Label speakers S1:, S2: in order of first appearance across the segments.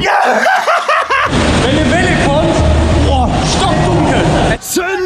S1: Ja! Wenn eine Welle kommt, boah, stockdunkel. Zündet!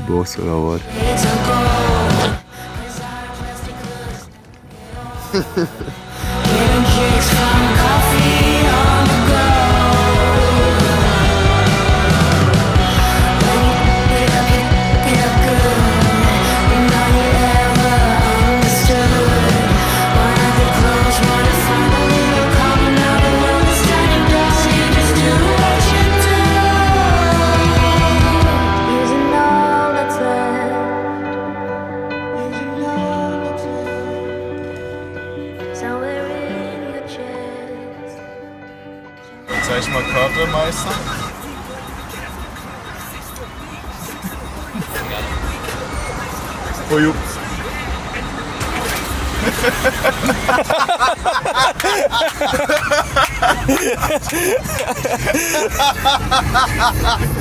S2: Boss oder was?
S3: Zeig mal Karte, Meister. Oh, jupp.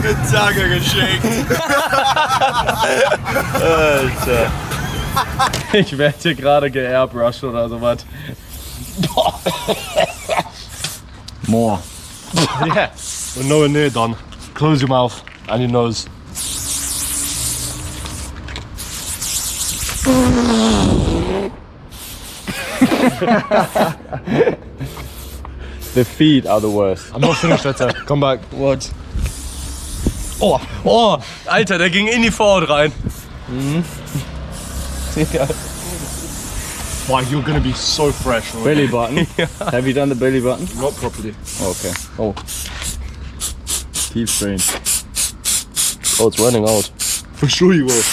S3: Mit Zager geschenkt.
S1: Alter. Ich werde hier gerade geairbrushed oder sowas.
S2: More.
S1: Yeah. We're nowhere near done. Close your mouth and your nose. The feet are the worst. I'm not finished, Alter. Come back. What? Oh, oh, Alter, der ging in die Vorhaut rein. Mhm. Ja.
S3: Wow, you're gonna be so fresh. Right?
S2: Belly button. Have you done the belly button?
S3: Not properly.
S2: Okay. Oh. Keep straight.
S1: Oh, it's running out.
S3: For sure you will.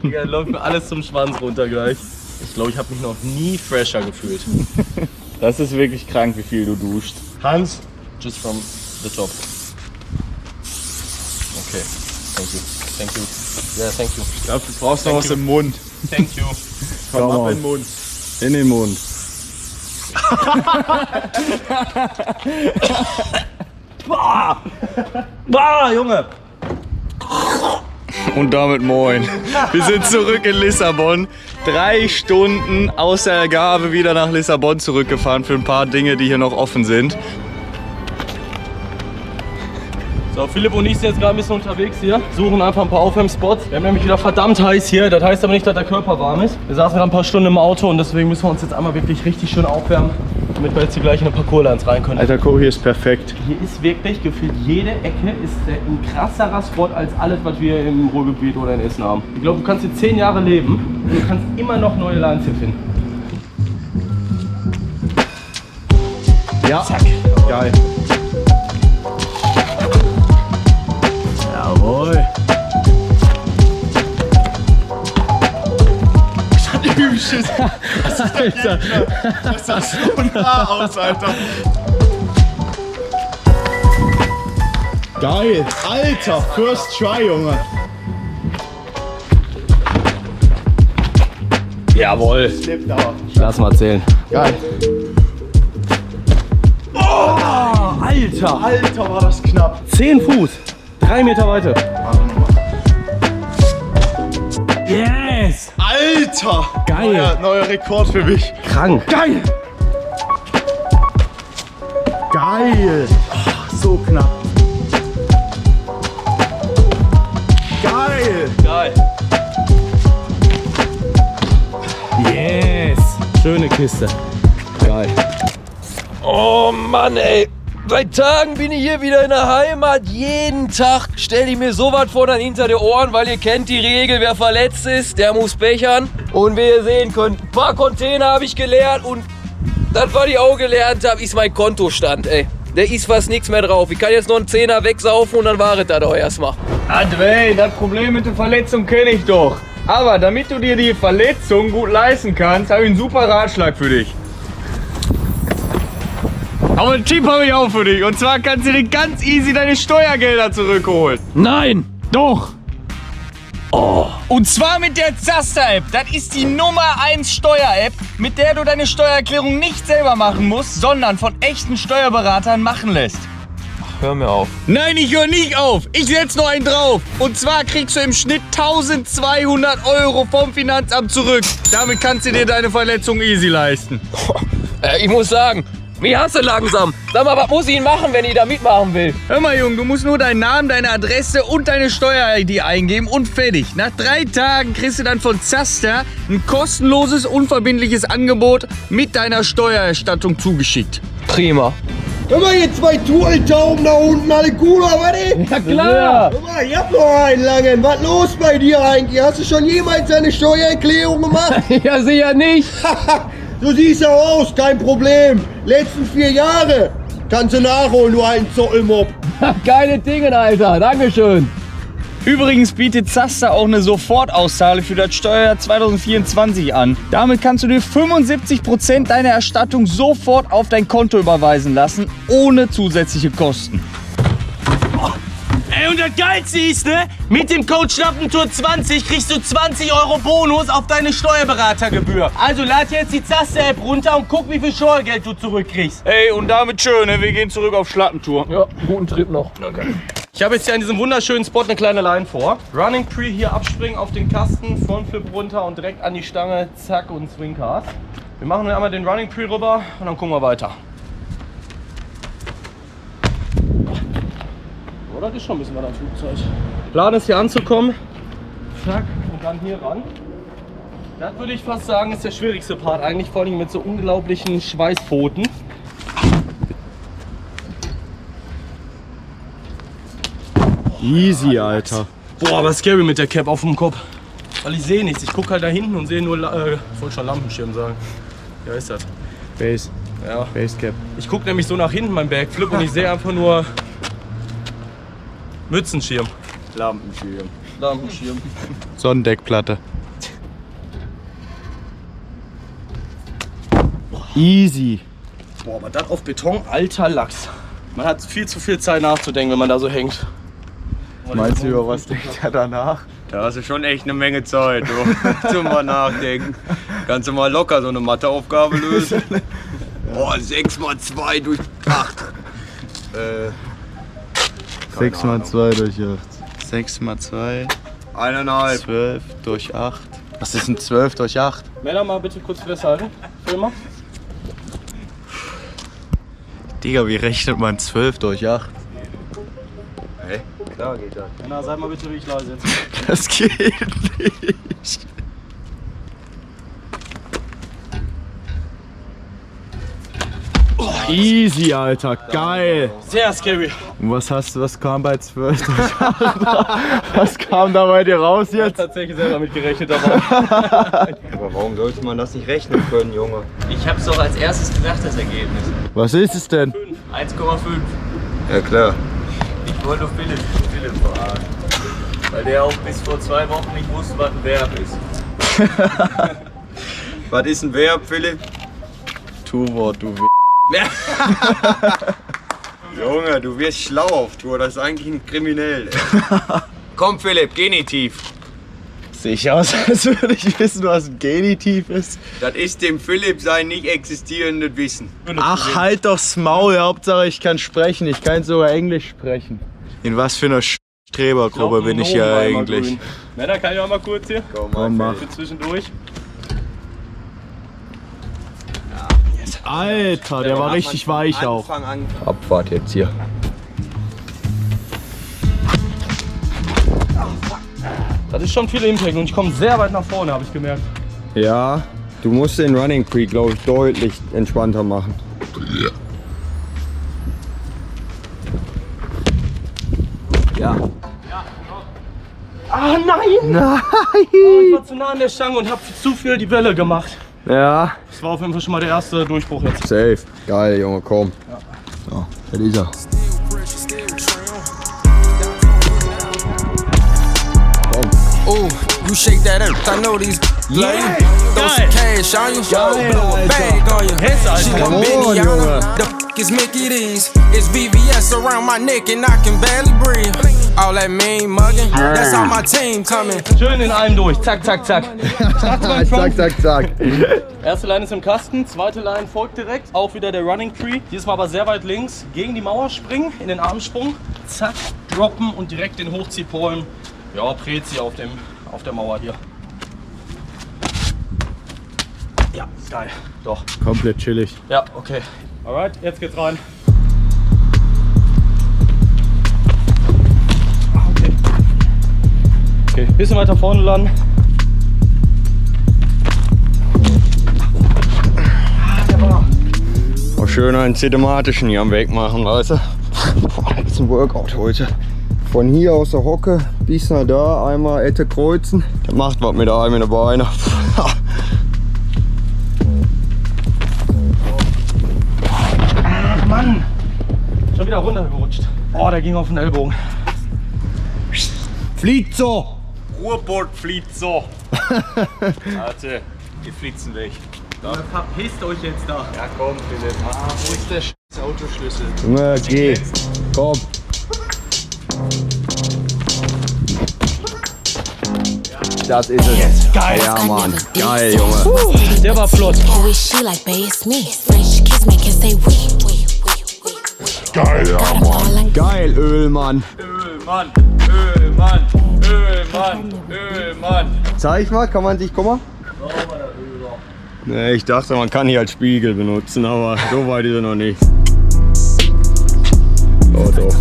S1: Digga, läuft mir alles zum Schwanz runter gleich. Ich glaube, ich habe mich noch nie fresher gefühlt.
S2: Das ist wirklich krank, wie viel du duscht.
S1: Hands, just from the top. Okay, thank you. Thank you. Yeah, thank you.
S3: Ich glaube, du brauchst noch was im Mund.
S1: Thank you.
S3: Komm
S2: Come
S3: ab
S2: on.
S3: in den Mund.
S2: In den Mund.
S1: Bah, Junge!
S2: Und damit moin. Wir sind zurück in Lissabon. 3 Stunden aus der Algarve wieder nach Lissabon zurückgefahren für ein paar Dinge, die hier noch offen sind.
S1: So, Philipp und ich sind jetzt gerade ein bisschen unterwegs hier, suchen einfach ein paar Aufwärmspots. Wir haben nämlich wieder verdammt heiß hier, das heißt aber nicht, dass der Körper warm ist. Wir saßen gerade ein paar Stunden im Auto und deswegen müssen wir uns jetzt einmal wirklich richtig schön aufwärmen, damit wir jetzt hier gleich in ein paar Coollands rein können.
S2: Alter, guck, hier ist perfekt.
S1: Hier ist wirklich gefühlt jede Ecke ist ein krasserer Spot als alles, was wir im Ruhrgebiet oder in Essen haben. Ich glaube, du kannst hier 10 Jahre leben und du kannst immer noch neue Lines hier finden.
S2: Ja,
S1: Zack.
S2: geil.
S1: Jawohl.
S2: Alter.
S3: Das sah so nah aus, Alter.
S2: Geil. Alter, first try, Junge.
S1: Jawohl.
S3: Lebt aber.
S1: Lass mal zählen.
S3: Geil.
S1: Oh, Alter.
S3: Alter, war das knapp.
S1: 10 Fuß. 3 Meter Weite. Yes.
S3: Alter.
S1: Geil.
S3: Neuer Rekord für mich.
S1: Krank.
S3: Geil.
S2: Geil. Oh, so knapp.
S3: Geil.
S1: Geil. Yes. Schöne Kiste. Geil.
S4: Oh Mann, ey. Seit Tagen bin ich hier wieder in der Heimat. Jeden Tag stelle ich mir sowas vor dann hinter die Ohren, weil ihr kennt die Regel, wer verletzt ist, der muss bechern. Und wie ihr sehen könnt, ein paar Container habe ich geleert und das, was ich auch gelernt habe, ist mein Kontostand, ey. Der ist fast nichts mehr drauf. Ich kann jetzt noch einen Zehner wegsaufen und dann war es das auch erstmal.
S2: André, das Problem mit der Verletzung kenne ich doch. Aber damit du dir die Verletzung gut leisten kannst, habe ich einen super Ratschlag für dich. Aber einen Tipp habe ich auch für dich. Und zwar kannst du dir ganz easy deine Steuergelder zurückholen.
S4: Nein!
S2: Doch. Und zwar mit der Zaster-App. Das ist die Nummer 1 Steuer-App, mit der du deine Steuererklärung nicht selber machen musst, sondern von echten Steuerberatern machen lässt.
S4: Hör mir auf.
S2: Nein, ich höre nicht auf. Ich setz noch einen drauf. Und zwar kriegst du im Schnitt 1200 € vom Finanzamt zurück. Damit kannst du dir deine Verletzung easy leisten.
S4: Ich muss sagen, mich hasse langsam. Sag mal, was muss ich machen, wenn ich da mitmachen will?
S2: Hör mal, Junge, du musst nur deinen Namen, deine Adresse und deine Steuer-ID eingeben und fertig. Nach 3 Tagen kriegst du dann von Zaster ein kostenloses, unverbindliches Angebot mit deiner Steuererstattung zugeschickt.
S4: Prima.
S5: Hör mal, ihr zwei Turteltauben da unten, alle cool, aber nicht?
S4: Ja klar.
S5: Hör mal, ich hab noch einen langen. Was los bei dir eigentlich? Hast du schon jemals eine Steuererklärung gemacht?
S4: Ja, sicher nicht.
S5: Du siehst ja aus, kein Problem. Letzten 4 Jahre. Kannst du nachholen, du alten Zottelmob.
S4: Geile Dinge, Alter. Dankeschön.
S2: Übrigens bietet Zaster auch eine Sofortaussage für das Steuerjahr 2024 an. Damit kannst du dir 75% deiner Erstattung sofort auf dein Konto überweisen lassen, ohne zusätzliche Kosten.
S1: Ey, und das Geilste ist, ne? Mit dem Code Schnappentour20 kriegst du 20 € Bonus auf deine Steuerberatergebühr. Also lad jetzt die Zaster-App runter und guck, wie viel Steuergeld du zurückkriegst.
S2: Ey, und damit schön, ne? Wir gehen zurück auf Schlappentour.
S4: Ja, guten Trip noch.
S1: Okay. Ich habe jetzt hier an diesem wunderschönen Spot eine kleine Line vor. Running Tree hier abspringen auf den Kasten, Frontflip runter und direkt an die Stange, zack und Swingcast. Wir machen dann einmal den Running Tree rüber und dann gucken wir weiter. Oh, das ist schon ein bisschen weiter Flugzeug. Plan ist hier anzukommen, zack und dann hier ran. Das würde ich fast sagen, ist der schwierigste Part eigentlich, vor allem mit so unglaublichen Schweißpfoten.
S3: Easy, Alter.
S1: Boah, aber scary mit der Cap auf dem Kopf. Weil ich sehe nichts. Ich gucke halt da hinten und sehe nur, ich wollte schon Lampenschirm sagen. Ja, ist das.
S3: Base.
S1: Ja.
S3: Basecap.
S1: Ich gucke nämlich so nach hinten beim Backflip und ich sehe einfach nur Mützenschirm.
S2: Lampenschirm.
S1: Lampenschirm.
S3: Sonnendeckplatte. Easy.
S1: Boah, aber das auf Beton, alter Lachs. Man hat viel zu viel Zeit nachzudenken, wenn man da so hängt.
S3: Meinst du, über was denkt er danach?
S2: Da hast du schon echt eine Menge Zeit, du. Zum mal nachdenken. Kannst du mal locker so eine Matheaufgabe lösen? Boah, 6 mal 2 durch 8.
S3: 6 mal 2 durch 8.
S2: 6 mal 2. 1,5.
S3: 12 durch 8. Was ist denn 12 durch 8?
S1: Männer, mal bitte kurz festhalten. Filmer.
S3: Digga, wie rechnet man 12 durch 8?
S2: Hey, klar geht das.
S1: Männer, seid mal bitte ruhig leise jetzt.
S3: Das geht nicht. Easy, Alter. Geil.
S1: Sehr scary.
S3: Und was kam bei 12 durch 8? Was kam da bei dir raus
S1: Ich hab
S3: jetzt?
S1: tatsächlich selber mitgerechnet, aber
S6: Aber warum sollte man das nicht rechnen können, Junge?
S7: Ich hab's doch als erstes gedacht, das Ergebnis.
S3: Was ist es denn?
S7: 1,5.
S6: Ja klar.
S7: Ich wollte nur Philipp verarschen. Weil der auch bis vor 2 Wochen nicht wusste, was ein Verb ist.
S6: Was ist ein Verb, Philipp?
S3: Tu-Wort, du
S6: Junge, du wirst schlau auf Tour, das ist eigentlich ein Kriminell. Ey. Komm Philipp, Genitiv.
S3: Sehe ich aus, als würde ich wissen, was ein Genitiv ist.
S6: Das ist dem Philipp sein nicht existierendes Wissen.
S3: Ach, halt doch's Maul. Hauptsache, ich kann sprechen. Ich kann sogar Englisch sprechen. In was für einer Strebergruppe bin ich hier eigentlich?
S1: Männer, kann ich auch mal kurz hier?
S3: Komm, mach.
S1: Für zwischendurch.
S3: Alter, der war richtig weich auch.
S6: Anfang an.
S2: Abfahrt jetzt hier.
S1: Das ist schon viel Impact und ich komme sehr weit nach vorne, habe ich gemerkt.
S3: Ja, Du musst den Running Pre, glaube ich, deutlich entspannter machen. Ja.
S1: Ah nein!
S3: Nein!
S1: Oh, ich war zu nah an der Stange und habe zu viel die Welle gemacht.
S3: Ja.
S1: Das war auf jeden Fall schon mal der erste Durchbruch jetzt.
S3: Safe. Geil, Junge, komm.
S1: Ja.
S3: So, das ist er.
S8: Ooh, you shake that up. I know these love you. Throw some cash on you. Blow a bag on you. She want Benny the f is Mickey D's. It's VVS around my neck and I can barely breathe. All that mean mugging, that's how my team coming.
S1: Schön in einem durch. Zack, zack, zack.
S3: Zack, zack, zack.
S1: Erste Line ist im Kasten, zweite Line folgt direkt. Auch wieder der Running Tree. Diesmal aber sehr weit links. Gegen die Mauer springen, in den Armsprung. Zack, droppen und direkt den Hochziehpolen. Ja, Prezi auf der Mauer hier. Ja, geil. Doch.
S3: Komplett chillig.
S1: Ja, okay. Alright, jetzt geht's rein. Okay. Okay, bisschen weiter vorne landen.
S3: Oh, schön einen cinematischen hier am Weg machen, weißt du? Boah, das ist ein Workout heute. Von hier aus der Hocke bis nach da einmal Ette kreuzen. Das macht was mit einem in den Beinen.
S1: Ach Mann! Schon wieder runtergerutscht. Oh, der ging auf den Ellbogen.
S3: Fliegt so!
S7: Ruhrboot flieht so. Warte, die flitzen weg.
S1: Verpisst euch jetzt da.
S7: Ja komm, Philipp.
S1: Wo ist der scheiß Autoschlüssel?
S3: Junge, geh! Komm! Das ist es.
S1: Geil.
S3: Ja, Mann. Geil, Junge.
S1: Der war flott.
S9: Who is she like, babe? It's me. French kiss make her say we.
S3: Geil, ja, Mann. Geil, Ölmann.
S7: Ölmann, Ölmann, Ölmann, Ölmann.
S3: Zeig mal, kann man sich, guck mal. Nee, ich dachte, man kann hier als Spiegel benutzen, aber so weit ist er noch nicht. Oh, doch.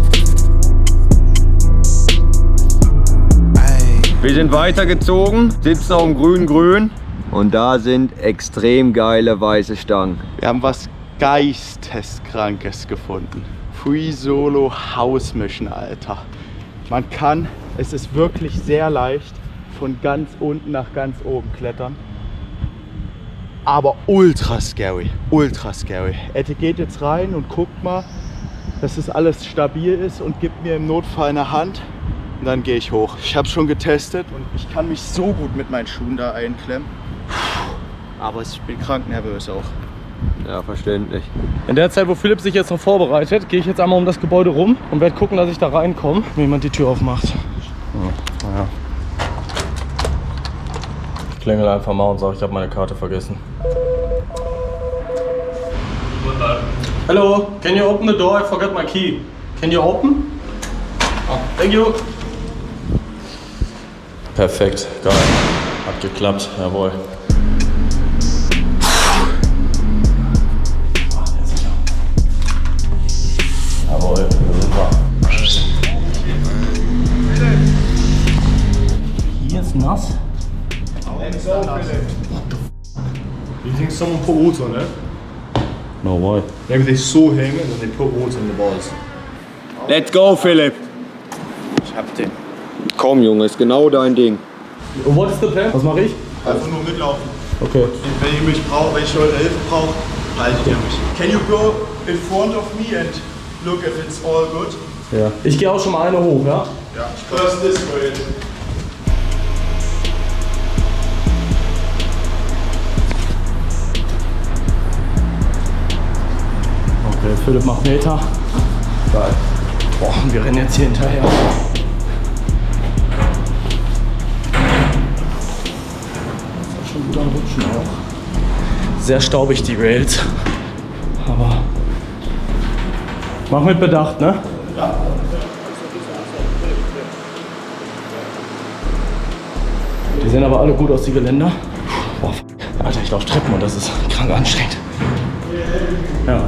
S3: Wir sind weitergezogen, sitzen auf dem Grün-Grün und da sind extrem geile weiße Stangen.
S10: Wir haben was Geisteskrankes gefunden. Free Solo House Mission, Alter. Man kann, es ist wirklich sehr leicht, von ganz unten nach ganz oben klettern. Aber ultra scary, ultra scary. Ette geht jetzt rein und guckt mal, dass es alles stabil ist und gibt mir im Notfall eine Hand. Und dann gehe ich hoch. Ich habe schon getestet und ich kann mich so gut mit meinen Schuhen da einklemmen. Aber ich bin krank nervös auch.
S3: Ja, verständlich.
S1: In der Zeit, wo Philipp sich jetzt noch vorbereitet, gehe ich jetzt einmal um das Gebäude rum und werde gucken, dass ich da reinkomme, wenn jemand die Tür aufmacht. Ja. Ich klingel einfach mal und sage, ich habe meine Karte vergessen. Hello, can you open the door? I forgot my key. Can you open? Oh, thank you. Perfekt, geil. Hat geklappt, jawohl. Jawohl, super. Hier ist nass.
S5: You think someone put water on it?
S1: No way.
S5: Maybe they saw him and then they put water in the bars.
S3: Let's go, Philipp.
S10: Ich hab den.
S3: Komm, Junge, ist genau dein Ding.
S1: Und what is the plan? Was mache ich?
S5: Einfach nur mitlaufen.
S1: Okay.
S5: Wenn ihr mich braucht, wenn ich eure Hilfe brauche, haltet ihr mich. Can you go in front of me and look if it's all good?
S1: Ja. Ich gehe auch schon mal eine hoch, ja?
S5: Ja. First this way.
S1: Okay, Philipp macht Meter. Geil. Boah, wir rennen jetzt hier hinterher. Ist schon gut am Rutschen auch. Sehr staubig die Rails. Aber mach mit Bedacht, ne? Ja. Die sehen aber alle gut aus, die Geländer. Boah, Alter, ich laufe Treppen und das ist krank anstrengend. Ja.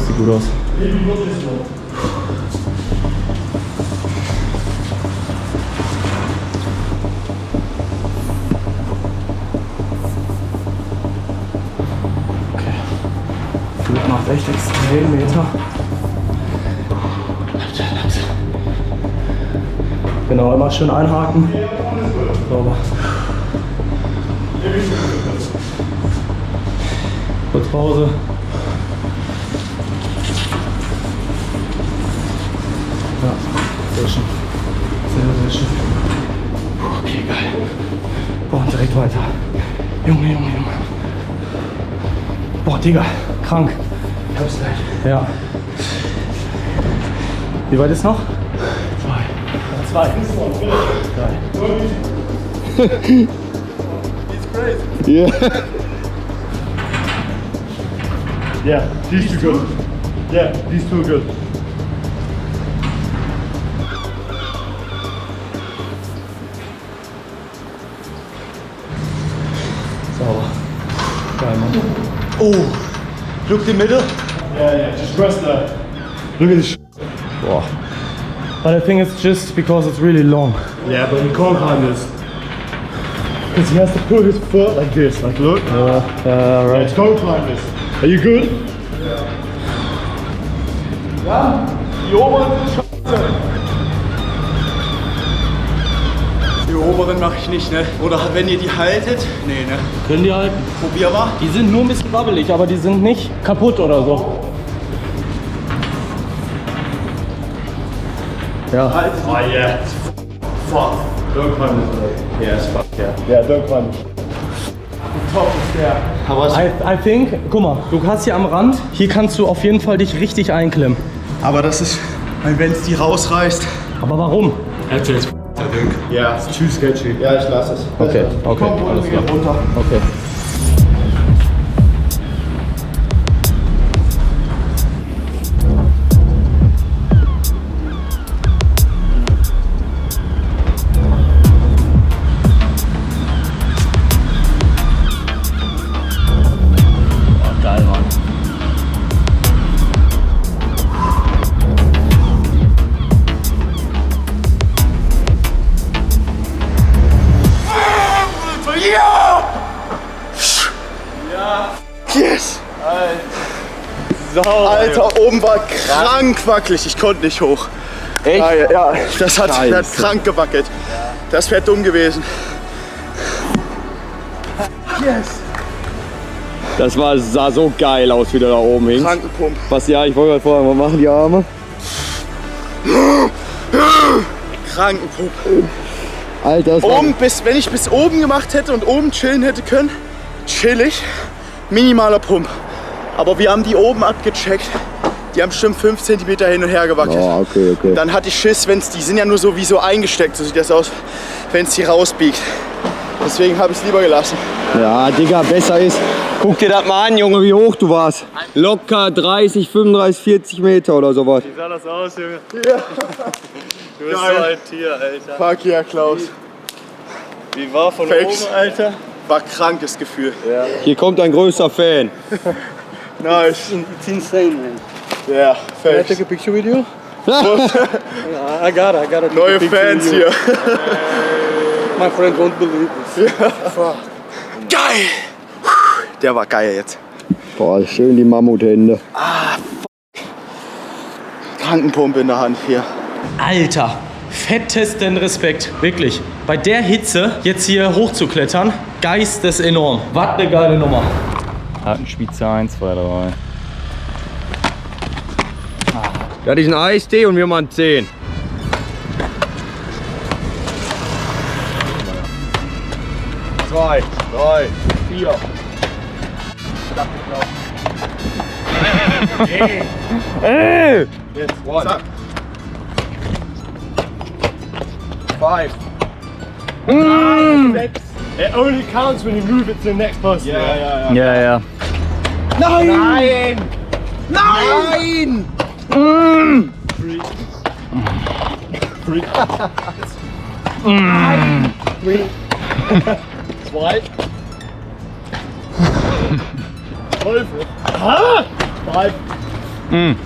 S1: Sieht gut aus. echt extrem Meter. Genau, immer schön einhaken. Sauber. Kurz Pause. Ja, sehr schön. Sehr schön. Okay, geil. Boah, direkt weiter. Junge. Boah, Digga, krank. Ich hab's gleich. Ja. Wie weit ist noch? 2. Geil.
S3: Yeah.
S5: Yeah, these two good. Yeah, these two good.
S1: Sauber. Geil, Mann.
S10: Oh, look the middle.
S5: Yeah, just press that. Look at this.
S1: Boah. But I think it's just because it's really long.
S5: Yeah, but we can't climb this. Because he has to put his foot like this. Like, look.
S1: Right.
S5: Let's go climb this. Are you good?
S10: Ja, die oberen sind scheiße. Die oberen mache ich nicht, ne? Oder wenn ihr die haltet? Nee, ne?
S1: Können die halten?
S10: Probier mal.
S1: Die sind nur ein bisschen wabbelig, aber die sind nicht kaputt oder so. Ja.
S10: Halt.
S5: Oh yeah. Fuck. Don't climb this way.
S10: Yes, fuck yeah.
S5: Yeah, don't climb it.
S10: Top ist der. Aber
S1: I think, guck mal, du hast hier am Rand, hier kannst du auf jeden Fall dich richtig einklemmen.
S10: das ist, wenn es die rausreißt.
S1: Aber warum?
S5: Yeah, it's too sketchy.
S10: Ja, ich lasse es.
S1: Okay,
S10: Komm,
S1: alles
S10: wieder
S1: klar.
S10: runter.
S1: Okay. Geil, Mann.
S10: Yes! Alter, oben war krank wackelig, ich konnte nicht hoch.
S3: Echt?
S10: Ja, das hat krank gewackelt. Das wäre dumm gewesen. Yes!
S3: Das sah so geil aus, wie du da oben hingst.
S10: Krankenpump.
S3: Was, ja, ich wollte gerade fragen, was machen die Arme?
S10: Krankenpump.
S3: Alter, das war...
S10: Oben wenn ich bis oben gemacht hätte und oben chillen hätte können, chillig, minimaler Pump. Aber wir haben die oben abgecheckt. Die haben bestimmt 5 cm hin und her gewackelt.
S3: Oh, okay.
S10: Dann hatte ich Schiss, die sind ja nur so wie so eingesteckt, so sieht das aus, wenn es die rausbiegt. Deswegen habe ich es lieber gelassen.
S3: Ja, Digga, besser ist. Guck dir das mal an, Junge, wie hoch du warst. Locker 30, 35, 40 Meter oder sowas.
S5: Wie sah das aus, Junge?
S10: Ja.
S5: Du bist
S10: Geil.
S5: so ein Tier, Alter.
S10: Fuck yeah, Klaus.
S5: Wie war von
S10: Facts.
S5: oben, Alter?
S10: War krankes Gefühl.
S5: Ja.
S3: Hier kommt ein größter Fan.
S10: Nice.
S5: It's insane, man.
S10: Ja, Facts.
S5: Take a picture with you? I got it.
S10: Neue Fans hier.
S5: My friend won't believe this.
S10: Geil! Der war geil jetzt.
S3: Boah, schön die Mammuthände.
S10: Krankenpumpe in der Hand hier.
S1: Alter, fettesten Respekt, wirklich. Bei der Hitze jetzt hier hochzuklettern, geistesenorm. Was eine geile Nummer.
S2: Hakenspitze 1, 2, 3.
S3: Das ist ein Eistee und wir machen 10. Zwei, 3, 4. Ey! Jetzt, 1. 5.
S5: It only counts when you move it to the next person.
S2: Ja, ja.
S10: Nein! Nein!
S5: Three. 2. 12. 5.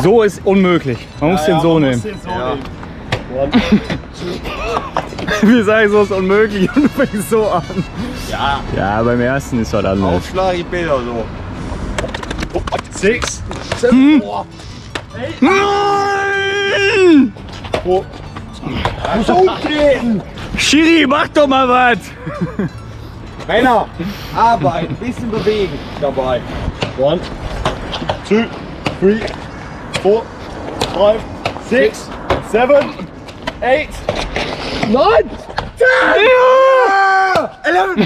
S2: So ist unmöglich. Man muss den so nehmen.
S5: One, two.
S10: Wir sagen so, ist unmöglich und du fängst so an.
S3: Ja.
S10: Ja, beim ersten ist was anderes.
S3: Aufschlag ich Bilder so.
S10: 6,
S3: 7,
S10: Nein!
S3: Muss umtreten!
S10: Schiri, mach doch mal was!
S3: Männer, arbeiten, bisschen bewegen dabei.
S10: 1, 2, 3, 4, 5, 6, 7, 8, 9, 10! Ja! 11!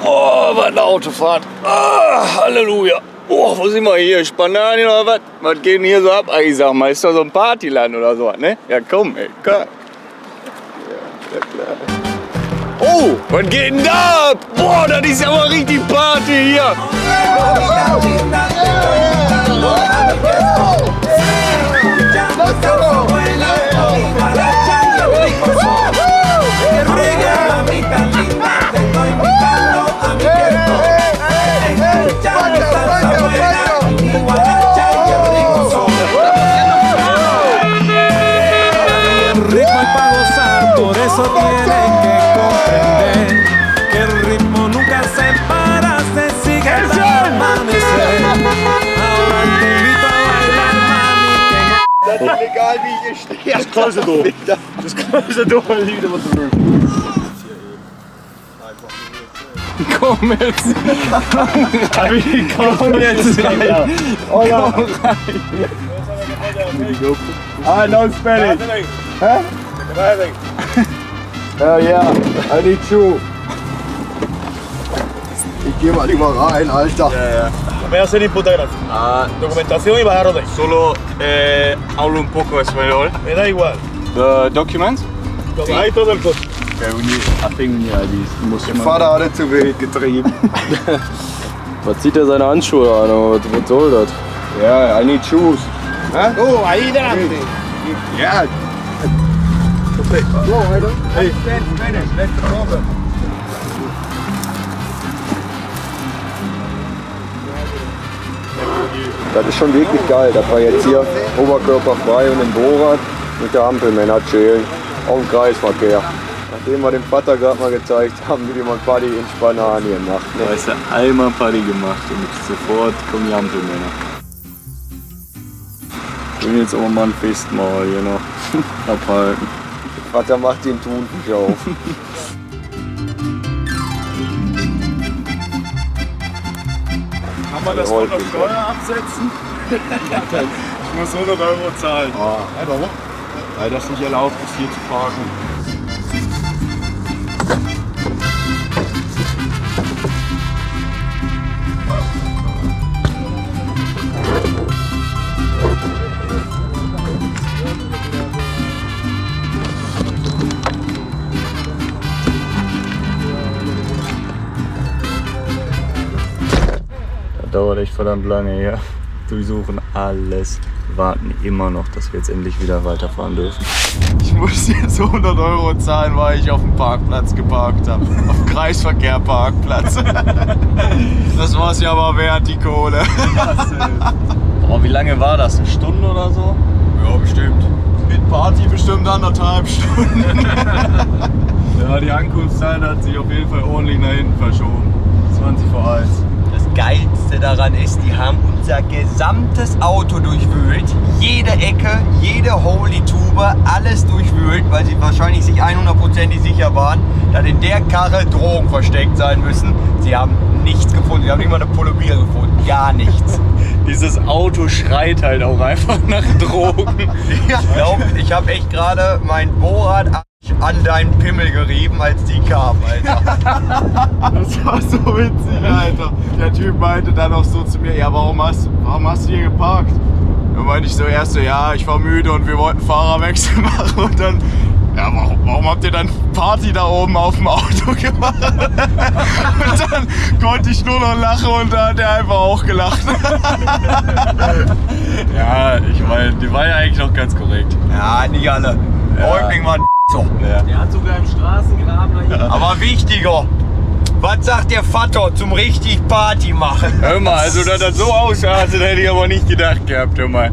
S2: Oh, was eine Autofahrt. Halleluja. Oh, wo sind wir hier? Spanien oder was? Was geht denn hier so ab? Ich sag mal, ist doch so ein Partyland oder so, ne? Ja, komm, ey, komm. Ja, klar. Oh, was geht denn da ab? Boah, das ist ja mal richtig Party hier.
S3: Egal wie ich hier stehe.
S10: Das Kreuz durch. Das Kreuz durch, weil ich wieder was zu tun.
S2: Komm jetzt.
S10: Komm jetzt rein. Komm rein. Ah, no Spanish. Hä?
S3: Ja, I need you. Ich geh mal lieber rein, Alter.
S10: Me hacen hipoteca. Documentación y bajaros de ahí.
S6: Solo hablo un poco español.
S10: Me da igual.
S2: The documents?
S10: Ahí todo el coche.
S2: I think, ja, die muss
S3: Der Vater hat es zu wild getrieben.
S1: Was zieht er seine Handschuhe an? Was soll das?
S3: Ja, I need shoes. Hä?
S5: Oh, ahí delante.
S3: Ja. So, Alter. Hey. Das ist schon wirklich geil, dass wir jetzt hier oberkörperfrei und im Bohrrad mit der Ampelmänner chillen. Auf dem Kreisverkehr. Nachdem wir dem Vater gerade mal gezeigt haben, wie man Party in Spanien macht.
S10: Da ist ja einmal Party gemacht und sofort kommen die Ampelmänner. Ich will jetzt auch mal ein Festmahl hier noch abhalten.
S3: Der Vater macht den Thunfisch auf.
S10: Kann man das von der Steuer absetzen? Ich muss 100 Euro zahlen.
S3: Warum?
S10: Weil das nicht erlaubt ist, hier zu parken. Das dauert echt verdammt lange hier. Durchsuchen alles. Warten immer noch, dass wir jetzt endlich wieder weiterfahren dürfen. Ich muss jetzt 100 Euro zahlen, weil ich auf dem Parkplatz geparkt habe. Auf dem Kreisverkehrparkplatz. Das war's ja aber wert, die Kohle. Boah, wie lange war das? Eine Stunde oder so?
S3: Ja, bestimmt.
S10: Mit Party bestimmt 1,5 Stunden. Ja, die Ankunftszeit hat sich auf jeden Fall ordentlich nach hinten verschoben. 20 vor 1.
S11: Das Geilste daran ist, die haben unser gesamtes Auto durchwühlt. Jede Ecke, jede Holy Tube, alles durchwühlt, weil sie wahrscheinlich sich 100%ig sicher waren, dass in der Karre Drogen versteckt sein müssen. Sie haben nichts gefunden, sie haben nicht mal eine Pulle Bier gefunden, gar nichts.
S10: Dieses Auto schreit halt auch einfach nach Drogen.
S11: Ich glaube, ich habe echt gerade mein Bohrrad an deinen Pimmel gerieben, als die kamen, Alter.
S10: Das war so witzig, Alter. Der Typ meinte dann auch so zu mir, ja, warum hast du hier geparkt? Dann meinte ich so erst so, ja, ich war müde und wir wollten Fahrerwechsel machen und dann, ja, warum habt ihr dann Party da oben auf dem Auto gemacht? Und dann konnte ich nur noch lachen und da hat er einfach auch gelacht. Ja, ich meine, die war ja eigentlich noch ganz korrekt.
S11: Ja, nicht alle. Häuptling war ein so.
S7: Der hat sogar im Straßengraben.
S11: Aber wichtiger, was sagt der Vater zum richtig Party machen?
S10: Hör mal, also dass das so aussah, das hätte ich aber nicht gedacht gehabt, hör mal.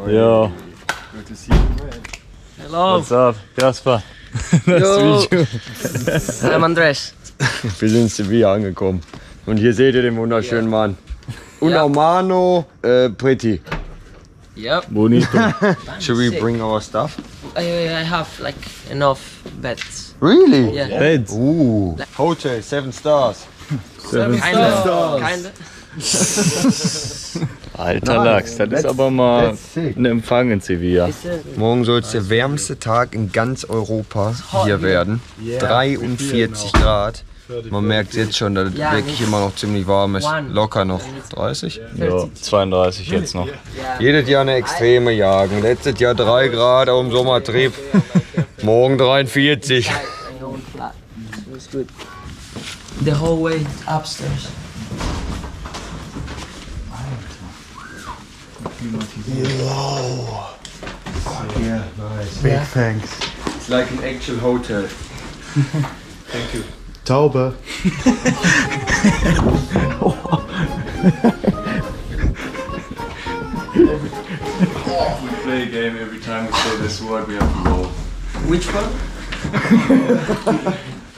S7: Yo.
S10: Good to see you.
S7: Hello. What's up, Jasper?
S10: Nice to meet you.
S12: I'm Andres.
S3: Wir sind in Sevilla angekommen. Und hier seht ihr den wunderschönen Mann. Una mano pretty.
S12: Yep.
S7: Bonito.
S3: Should we bring our stuff?
S12: I have like enough beds.
S3: Really?
S12: Yeah.
S7: Beds.
S3: Ooh. Hotel, 7 stars.
S7: 7
S12: Kinda.
S7: Alter Lachs, das ist aber mal ein Empfang in Sevilla.
S3: Morgen soll es der wärmste Tag in ganz Europa hier werden. 43 Grad. Man merkt jetzt schon, dass es wirklich immer noch ziemlich warm ist. Locker noch 30?
S7: Ja, 32 jetzt noch.
S3: Jedes Jahr eine extreme Jagen. Letztes Jahr 3 Grad auf dem Sommertrip. Morgen 43.
S12: The whole way upstairs.
S3: Wow. Yeah, nice. Big thanks. It's like an actual hotel. Thank you.
S10: Taube.
S7: We play a game every time we say this word, we have to roll.
S12: Which one?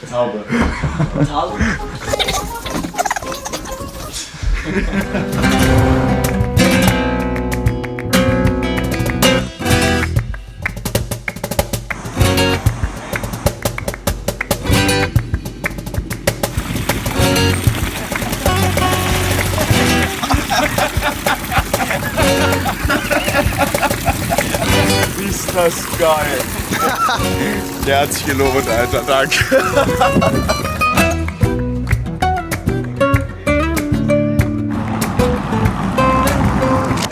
S7: Taube.
S12: Taube.
S10: Ist das geil. Der hat sich gelohnt, Alter. Danke.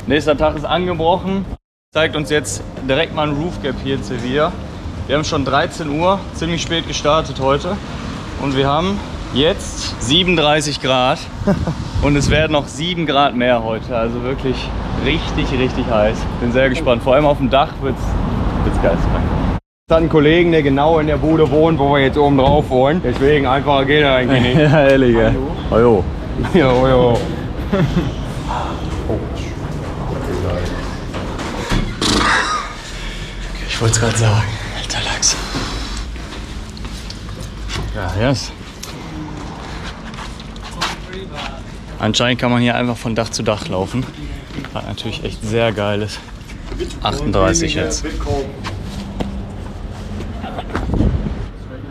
S2: Nächster Tag ist angebrochen. Zeigt uns jetzt direkt mal ein Roof Gap hier in Sevilla. Wir haben schon 13 Uhr, ziemlich spät gestartet heute. Und wir haben jetzt 37 Grad. Und es werden noch 7 Grad mehr heute. Also wirklich richtig, richtig heiß. Bin sehr gespannt. Vor allem auf dem Dach wird's geil sein.
S3: Es hat einen Kollegen, der genau in der Bude wohnt, wo wir jetzt oben drauf wollen. Deswegen einfacher geht er eigentlich nicht.
S7: Ja, ehrlich, ey. Hallo.
S3: Jo, jo.
S7: Ich wollte es gerade sagen. Alter Lachs.
S2: Ja, yes. Anscheinend kann man hier einfach von Dach zu Dach laufen. Was natürlich echt sehr geil ist. 38 jetzt.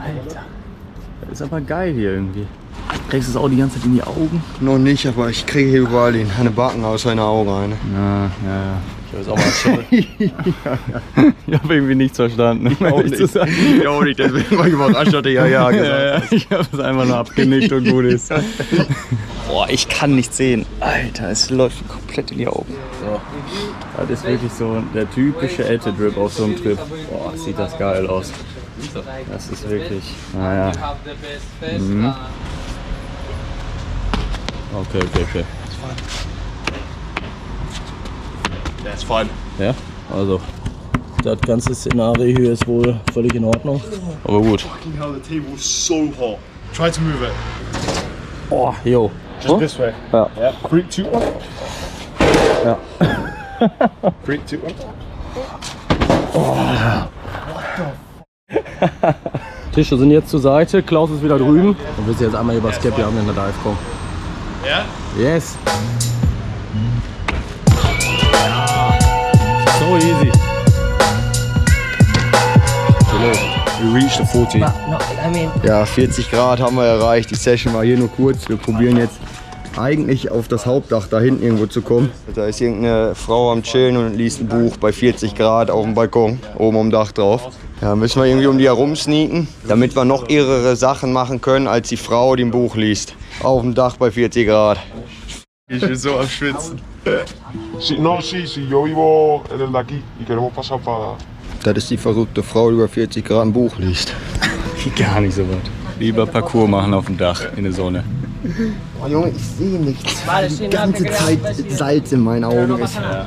S2: Alter. Das ist aber geil hier irgendwie. Kriegst du es auch die ganze Zeit in die Augen?
S3: Noch nicht, aber ich kriege hier überall eine Backen aus seinen Augen rein.
S2: Ja. Ich weiß auch mal schon. Ich habe irgendwie nichts verstanden.
S3: Ich auch nicht, deswegen war ich überrascht, dass er ja gesagt hat.
S2: Ich habe es einfach nur abgenickt und gut ist. Boah, ich kann nichts sehen. Alter, es läuft komplett in die Augen.
S7: So. Das ist wirklich so der typische Ente-Drip auf so einem Trip. Boah, sieht das geil aus. Das ist wirklich, naja. Mhm. Okay.
S10: That's fun.
S1: Ja, also das ganze Szenario hier ist wohl völlig in Ordnung.
S7: Aber gut.
S10: Fucking hell, the table is so hot. Try to move it.
S1: Oh, jo.
S10: Just this way.
S1: Ja.
S10: Yeah. 3, 2, 1.
S1: Ja.
S10: 3, 2, 1.
S1: Tische sind jetzt zur Seite, Klaus ist wieder drüben. Und wir jetzt einmal über Skep haben in der Dive kommen.
S10: Ja?
S1: Yes. So easy.
S3: We reached the 40.
S12: But no, I mean,
S3: Ja, 40 Grad haben wir erreicht. Die Session war hier nur kurz. Wir probieren jetzt eigentlich auf das Hauptdach da hinten irgendwo zu kommen. Da ist irgendeine Frau am Chillen und liest ein Buch bei 40 Grad auf dem Balkon, oben am Dach drauf. Ja, müssen wir irgendwie um die herum sneaken, damit wir noch irrere Sachen machen können, als die Frau, die ein Buch liest. Auf dem Dach bei 40 Grad.
S10: Ich bin so am Schwitzen.
S13: No, sí, yo vivo desde aquí y queremos pasar para...
S3: Das ist die verrückte Frau, die über 40 Grad ein Buch liest.
S7: Gar nicht so weit. Lieber Parcours machen auf dem Dach in der Sonne.
S3: Oh Junge, ich sehe nichts. Die ganze Zeit Salz in meinen Augen ist.
S7: Ja.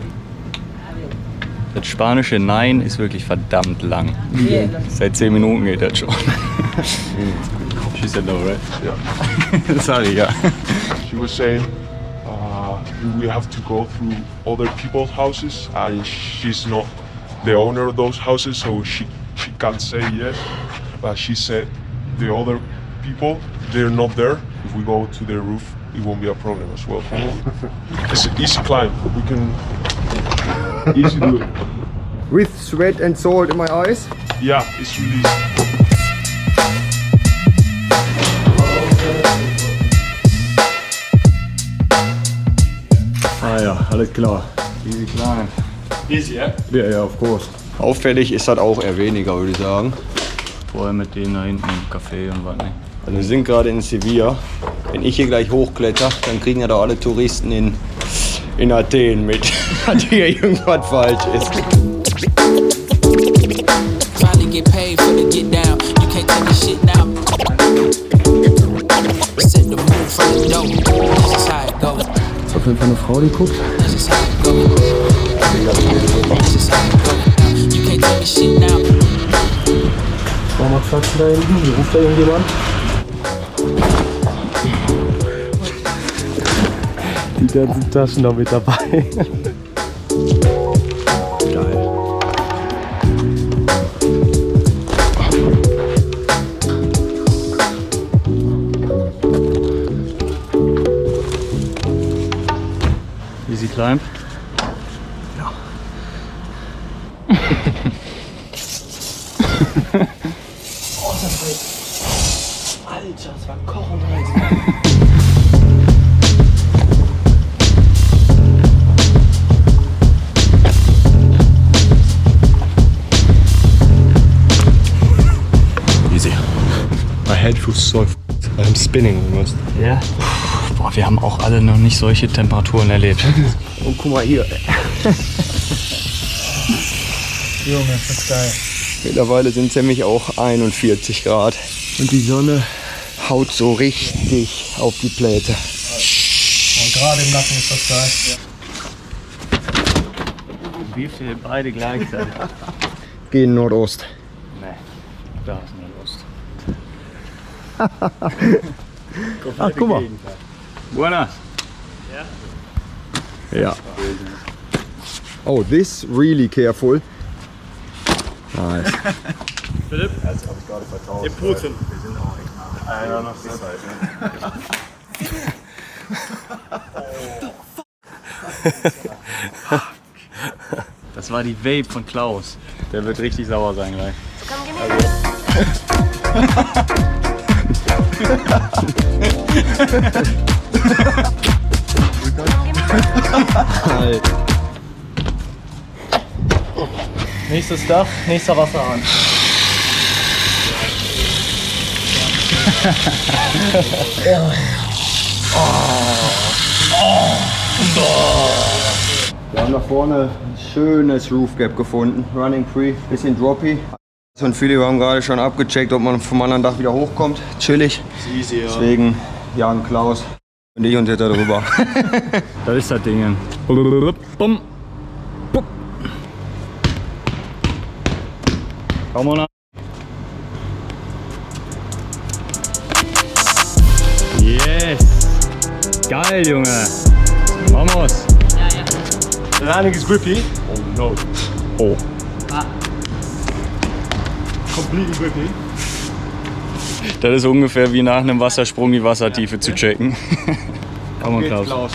S7: Das spanische Nein ist wirklich verdammt lang. Seit 10 Minuten geht das schon. She said no, right?
S13: Yeah.
S7: Sorry, ja.
S13: She was saying we have to go through other people's houses and she's not the owner of those houses, so she can't say yes. But she said the other people, they're not there. If we go to their roof, it won't be a problem as well. It's an easy climb. We can easy do it.
S3: With sweat and salt in my eyes?
S13: Yeah, it's really easy.
S3: Ah ja, alles klar.
S7: Easy climb.
S4: Easy, ja?
S3: Ja, ja, of course. Auffällig ist das auch eher weniger, würde ich sagen.
S7: Vor allem mit denen da hinten im Café und was nicht.
S3: Also wir sind gerade in Sevilla. Wenn ich hier gleich hochkletter, dann kriegen ja da alle Touristen in Athen mit, dass hier irgendwas falsch ist.
S8: Trying to get paid for the get down. You can't tell me shit now. Set the mood from the dope. This is how it goes.
S3: Ist auf jeden Fall eine Frau, die guckt.
S8: This is how it goes. This is how it goes. You can't tell me shit now.
S1: Schau mal Quatschen da hinten. Hier ruft da irgendjemand. Die ganzen Taschen noch mit dabei. Geil.
S7: Easy climb.
S1: Ja. Oh, das war... Alter, das war kochend heiß.
S13: My head feels so I'm spinning almost.
S7: Ja. Boah, wir haben auch alle noch nicht solche Temperaturen erlebt.
S3: Und guck mal hier.
S1: Junge, das ist geil.
S3: Mittlerweile sind es nämlich auch 41 Grad. Und die Sonne haut so richtig auf die Pläte.
S1: Und gerade im Nacken ist das geil.
S7: Wie viel beide gleichzeitig?
S3: Gehen Nordost.
S7: Nee, da ist Nordost.
S3: Ach, guck mal.
S7: Buenas.
S3: Ja. Oh, this really careful. Nice.
S1: Philipp?
S10: Das habe ich gerade vertauscht.
S1: Im Putin.
S10: Wir sind auch echt nah. Ja, noch die Seite.
S7: Das war die Vape von Klaus. Der wird richtig sauer sein gleich.
S1: Nächstes Dach, nächster Wasserhahn.
S3: Wir haben da vorne ein schönes Roof Gap gefunden. Running free, bisschen droppy. Und viele haben gerade schon abgecheckt, ob man vom anderen Dach wieder hochkommt. Chillig.
S10: Easy, ja.
S3: Deswegen Jan, Klaus und ich uns jetzt da drüber.
S7: Das ist das Ding. Bumm. Bumm. Komm mal nach. Yes! Geil, Junge! Vamos!
S1: The landing is grippy.
S13: Oh no.
S7: Oh.
S1: Completely grippy.
S7: Das ist ungefähr wie nach einem Wassersprung die Wassertiefe zu checken. Komm mal, Klaus.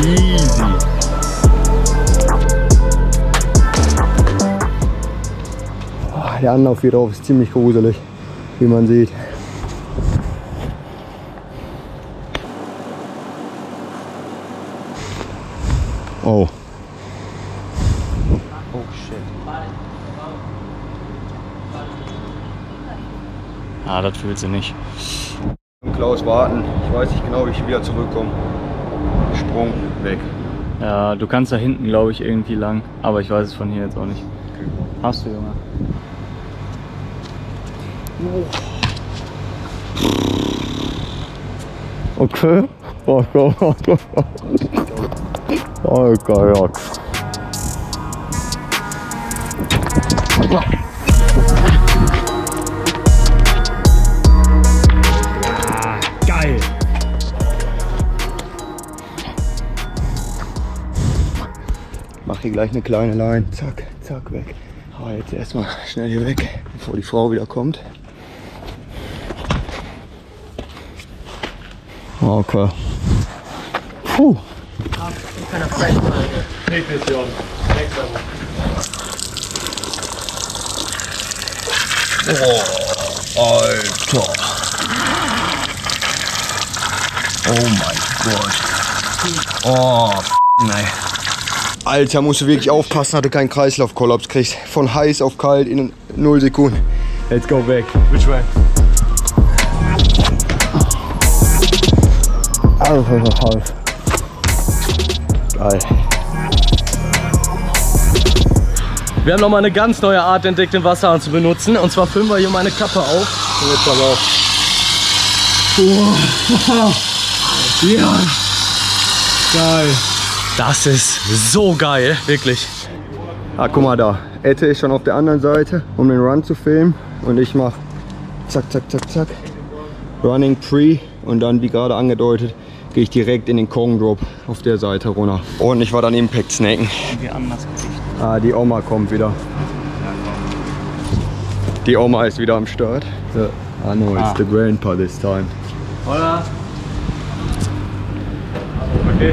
S7: Easy.
S3: der Anlauf hier drauf ist ziemlich gruselig, wie man sieht. Oh. Oh shit.
S2: Ah, das fühlt sie nicht.
S3: Klaus, warten. Ich weiß nicht genau, wie ich wieder zurückkomme. Sprung weg.
S2: Ja, du kannst da hinten, glaube ich, irgendwie lang. Aber ich weiß es von hier jetzt auch nicht.
S3: Okay.
S2: Hast du, Junge?
S3: Okay. Oh Gott. Oh Gott.
S2: Geil!
S3: Mach hier gleich eine kleine Line. Zack, zack, weg. Aber jetzt erstmal schnell hier weg, bevor die Frau wieder kommt. Okay. Puh.
S11: Oh, Alter. Oh mein Gott. Oh, nein.
S3: Alter, musst du wirklich aufpassen, dass du keinen Kreislaufkollaps kriegst. Von heiß auf kalt in 0 Sekunden. Let's go back.
S1: Which way?
S3: Geil.
S1: Wir haben nochmal eine ganz neue Art entdeckt, den Wasserhahn zu benutzen. Und zwar füllen wir hier meine Kappe auf. Und jetzt aber auch. Ja. Geil. Das ist so geil, wirklich.
S3: Ah, guck mal da. Ette ist schon auf der anderen Seite, um den Run zu filmen. Und ich mach zack, zack, zack, zack. Running Pre. Und dann, wie gerade angedeutet, gehe ich direkt in den Kong Drop auf der Seite runter. Und ich war dann Impact snacken.
S2: Wie anders Gesicht.
S3: Ah, die Oma kommt wieder. Die Oma ist wieder am Start. So. Ah no, it's the grandpa this time.
S2: Hola. Okay.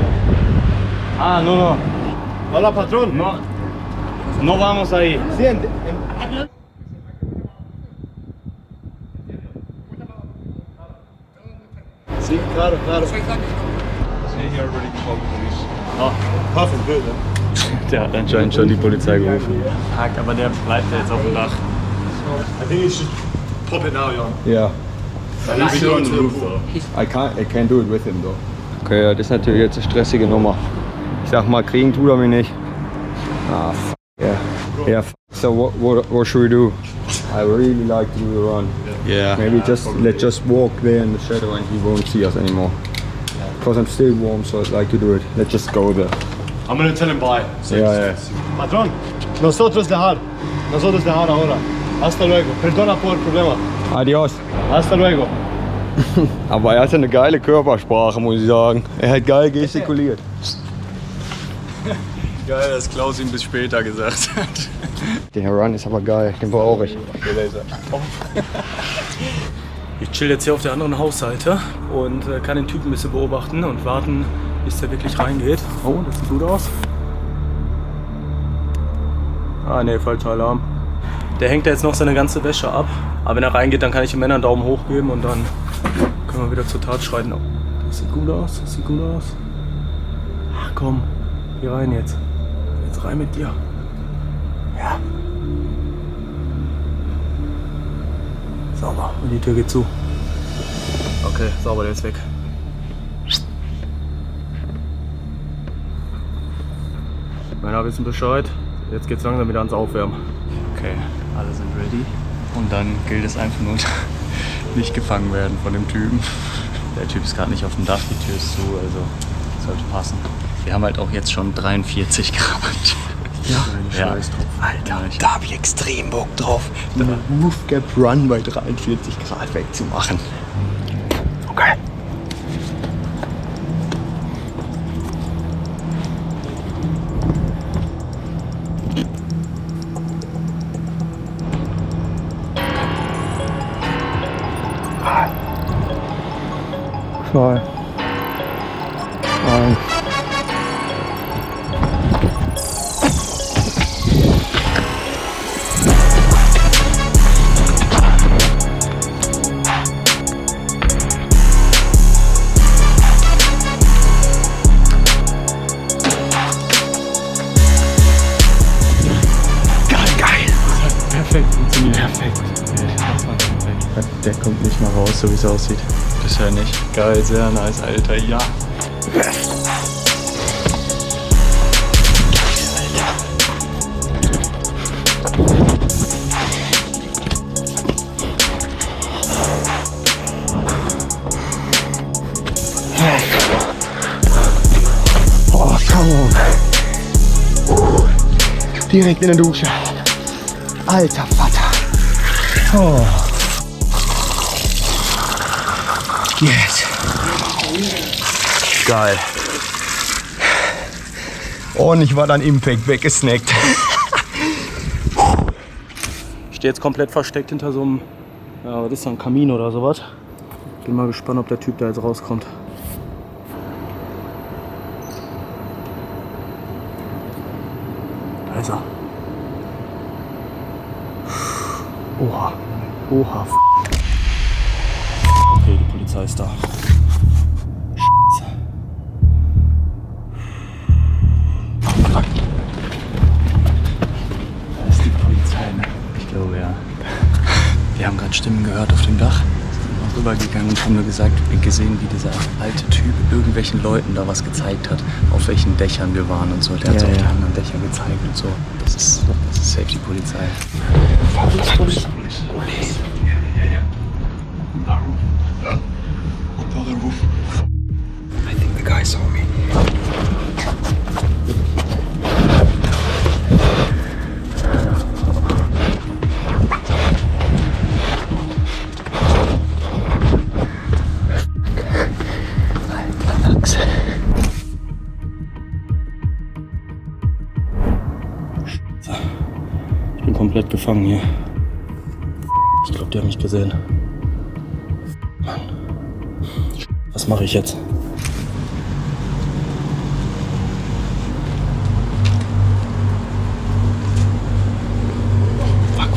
S2: Ah, no.
S5: Hola, Patrón.
S2: No vamos ahí.
S5: Sí, claro, claro. Perfect, good.
S2: Der hat anscheinend schon die Polizei gerufen. Aber der bleibt ja jetzt auf dem Dach.
S5: I think you should pop it now, Jan.
S3: Ja.
S5: He's going to the pool.
S3: I can't do it with him though. Okay, ja, das ist natürlich jetzt eine stressige Nummer. Ich sag mal, kriegen tut er mich nicht. Ah, f yeah. Yeah, f so what should we do? I really like to do the run.
S10: Yeah.
S3: Maybe let's just walk there in the shadow and he won't see us anymore. Because I'm still warm, so I'd like to do it. Let's just go there.
S5: I'm gonna tell him bye.
S3: Yeah.
S5: Patrón, nosotros dejar ahora. Hasta luego. Perdona por el problema.
S3: Adios.
S5: Hasta luego.
S3: Aber er hatte eine geile Körpersprache, muss ich sagen. Er hat geil gestikuliert.
S2: Geil, dass Klaus ihm bis später gesagt hat.
S3: Der Run ist aber geil, den brauche ich.
S1: Ich chill jetzt hier auf der anderen Hausseite und kann den Typen ein bisschen beobachten und warten, bis der wirklich reingeht. Oh, das sieht gut aus. Ah ne, falscher Alarm. Der hängt da jetzt noch seine ganze Wäsche ab. Aber wenn er reingeht, dann kann ich den Männern einen Daumen hoch geben und dann können wir wieder zur Tat schreiten. Oh, das sieht gut aus, das sieht gut aus. Ach komm, hier rein jetzt. Jetzt rein mit dir. Ja. Sauber. Und die Tür geht zu. Okay, sauber, der ist weg. Männer wissen Bescheid. Jetzt geht's langsam wieder ans Aufwärmen.
S2: Okay, alle sind ready. Und dann gilt es einfach nur, nicht gefangen werden von dem Typen. Der Typ ist gerade nicht auf dem Dach, die Tür ist zu, also sollte passen. Wir haben halt auch jetzt schon 43 Grad. Ja,
S3: Scheiß drauf.
S2: Alter,
S3: Da hab ich extrem Bock drauf, einen Roof Gap Run bei 43 Grad wegzumachen. Okay. Zwei. Eins.
S7: Der kommt nicht mal raus, so wie es aussieht.
S2: Bisher nicht.
S7: Geil, sehr nice, Alter. Ja.
S5: Oh, come on. Direkt in der Dusche. Alter Vater. Oh. Yes. Geil. Und ich war dann Impact weggesnackt.
S1: Ich stehe jetzt komplett versteckt hinter so einem, ja, was ist das, ein Kamin oder sowas. Bin mal gespannt, ob der Typ da jetzt rauskommt. Da ist er. Oha. Oha. Okay, die Polizei ist da.
S2: Da ist die Polizei, ne? Ich glaube, ja. Wir haben gerade Stimmen gehört auf dem Dach. Sind rübergegangen und haben nur gesehen, wie dieser alte Typ irgendwelchen Leuten da was gezeigt hat, auf welchen Dächern wir waren und so. Der hat so auf die anderen Dächer gezeigt und so. Das ist safe die Polizei.
S8: I think the guy saw me.
S1: Ich bin komplett gefangen hier. Ich glaube, die haben mich gesehen. Mann. Was mache ich jetzt?
S2: Fuck.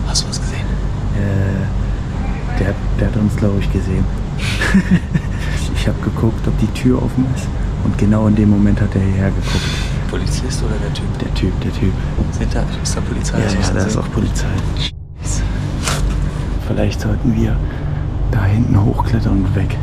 S2: Hast du was gesehen?
S10: Der hat uns, glaube ich, gesehen. Ich habe geguckt, ob die Tür offen ist. Und genau in dem Moment hat er hierher geguckt.
S2: Polizist oder der Typ?
S10: Der Typ.
S2: Ist da Polizei?
S10: Ja, da ist auch Polizei. Scheiße. Vielleicht sollten wir da hinten hochklettern und weg.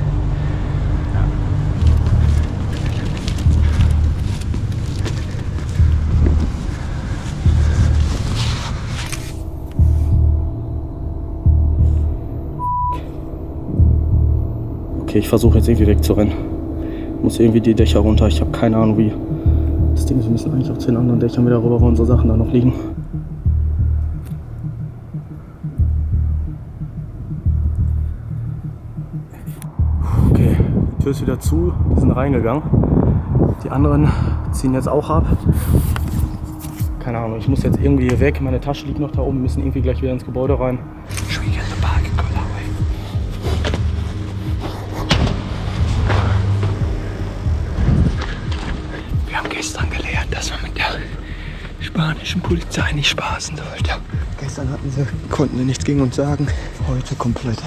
S1: Okay, ich versuche jetzt irgendwie wegzurennen. Ich muss irgendwie die Dächer runter. Ich habe keine Ahnung wie. Das Ding ist, wir müssen eigentlich auf 10 anderen Dächern wieder rüber, wo unsere Sachen da noch liegen. Okay, die Tür ist wieder zu. Die sind reingegangen. Die anderen ziehen jetzt auch ab. Keine Ahnung, ich muss jetzt irgendwie hier weg. Meine Tasche liegt noch da oben. Wir müssen irgendwie gleich wieder ins Gebäude rein.
S5: Gestern gelernt, dass man mit der spanischen Polizei nicht spaßen sollte. Gestern konnten sie nichts gegen uns sagen, heute komplett.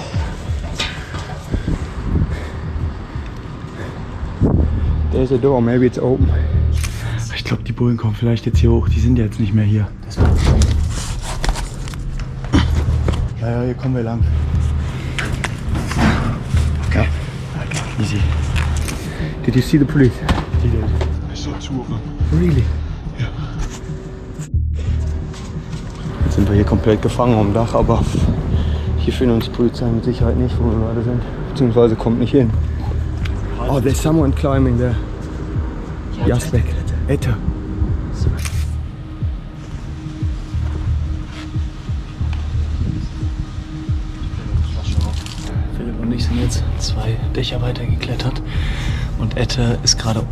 S5: There's a door, maybe it's open.
S10: Ich glaube, die Bullen kommen vielleicht jetzt hier hoch. Die sind jetzt nicht mehr hier. Ja, hier kommen wir lang.
S5: Okay.
S10: Easy.
S5: Did you see the police?
S10: Die did.
S13: I saw 2 of them.
S5: Really?
S13: Yeah.
S5: Jetzt sind wir hier komplett gefangen am Dach, aber hier findet uns die Polizei mit Sicherheit nicht, wo wir gerade sind. Beziehungsweise kommt nicht hin. Oh, there's someone climbing there. Jasbek. Ette.
S2: Philipp und ich sind jetzt 2 Dächer weiter geklettert und Ette ist gerade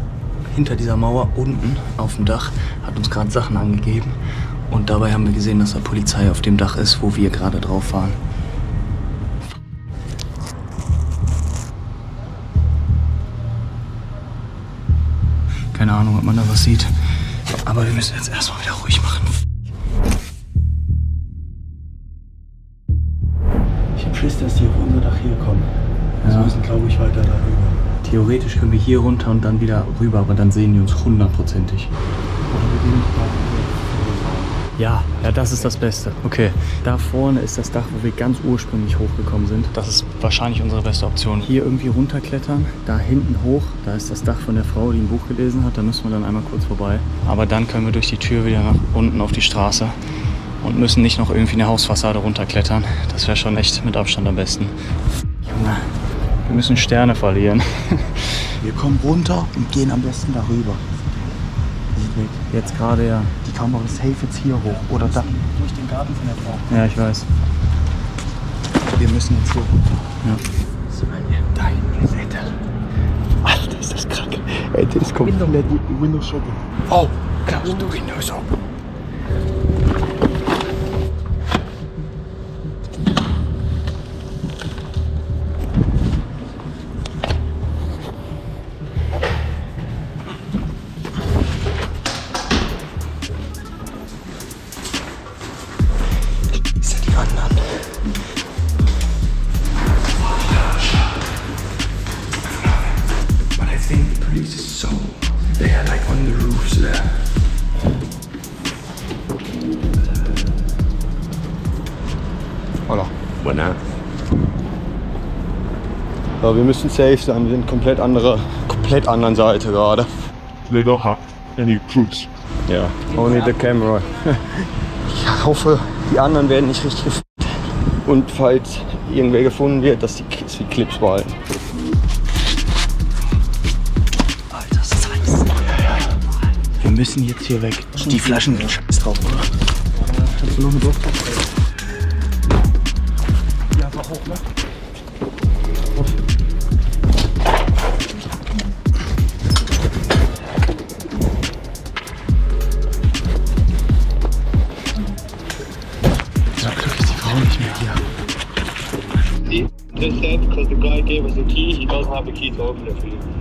S2: hinter dieser Mauer unten auf dem Dach, hat uns gerade Sachen angegeben und dabei haben wir gesehen, dass da Polizei auf dem Dach ist, wo wir gerade drauf waren. Keine Ahnung, ob man da was sieht, aber wir müssen jetzt erstmal wieder ruhig machen.
S10: Ich habe Schiss, dass die auf unser Dach hier kommen. Wir müssen, glaube ich, weiter darüber.
S2: Theoretisch können wir hier runter und dann wieder rüber, aber dann sehen die uns 100%.
S7: Ja, das ist das Beste. Okay, da vorne ist das Dach, wo wir ganz ursprünglich hochgekommen sind. Das ist wahrscheinlich unsere beste Option. Hier irgendwie runterklettern, da hinten hoch. Da ist das Dach von der Frau, die ein Buch gelesen hat. Da müssen wir dann einmal kurz vorbei. Aber dann können wir durch die Tür wieder nach unten auf die Straße und müssen nicht noch irgendwie eine Hausfassade runterklettern. Das wäre schon echt mit Abstand am besten. Junge, wir müssen Sterne verlieren.
S10: Wir kommen runter und gehen am besten darüber.
S7: Jetzt gerade, ja.
S10: Die kommen aber safe jetzt hier hoch. Oder da.
S7: Durch den Garten von der Frau. Ja, ich weiß.
S10: Wir müssen jetzt hier runter.
S7: Ja.
S10: So, da hinten ist Ette. Alter, ist das krank. Ette ist komplett Windows open. Oh, close the windows open.
S3: Ja, wir müssen safe sein, wir sind komplett anderen Seite gerade.
S13: They don't have any crews.
S3: Ja, only the camera. Ich hoffe, die anderen werden nicht richtig gefunden. Und falls irgendwer gefunden wird, dass die Clips behalten.
S10: Alter, das ist heiß. Wir müssen jetzt hier weg. Die Flaschen sind scheiß drauf, oder? Hast du noch eine Durchfahrt? Ja, einfach hoch, ne?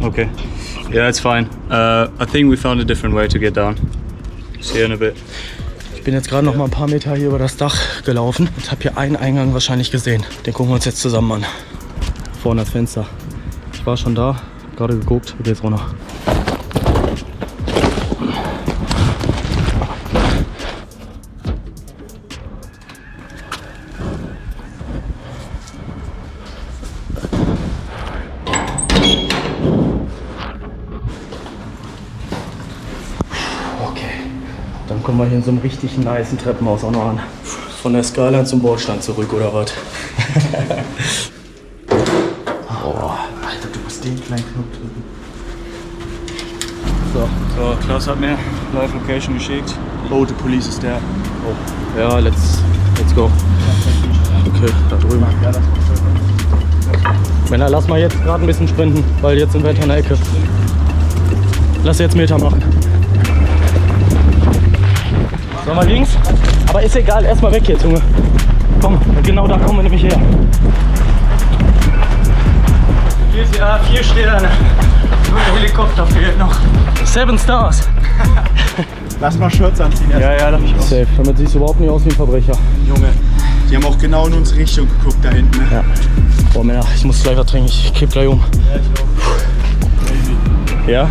S7: Okay. Yeah, it's fine. I think we found a different way to get down. See you in a bit.
S1: Ich bin jetzt gerade noch mal ein paar Meter hier über das Dach gelaufen und habe hier einen Eingang wahrscheinlich gesehen. Den gucken wir uns jetzt zusammen an. Vorne das Fenster. Ich war schon da, gerade geguckt, wir gehen jetzt runter. Dann kommen wir hier in so einem richtig nicen Treppenhaus auch noch an. Von der Skyline zum Bordstein zurück, oder was?
S10: Oh, Alter, du musst den kleinen Knopf drücken.
S7: So, Klaus hat mir Live Location geschickt. Oh, the police is there.
S1: Oh. Ja, let's go. Okay, da drüben. Männer, lass mal jetzt gerade ein bisschen sprinten, weil jetzt sind wir hinter einer Ecke. Lass jetzt Meter machen. Sollen wir links? Aber ist egal, erstmal weg jetzt, Junge. Komm, genau da kommen wir nämlich her.
S2: 4 Sterne. Nur der Helikopter fehlt noch.
S1: 7 Stars.
S10: Lass mal Shirts anziehen.
S1: Ja, das ist safe. Damit siehst du überhaupt nicht aus wie ein Verbrecher.
S10: Junge, die haben auch genau in unsere Richtung geguckt da hinten. Ne?
S1: Ja. Boah, Männer, ich muss gleich was trinken. Ich kipp gleich um. Ja?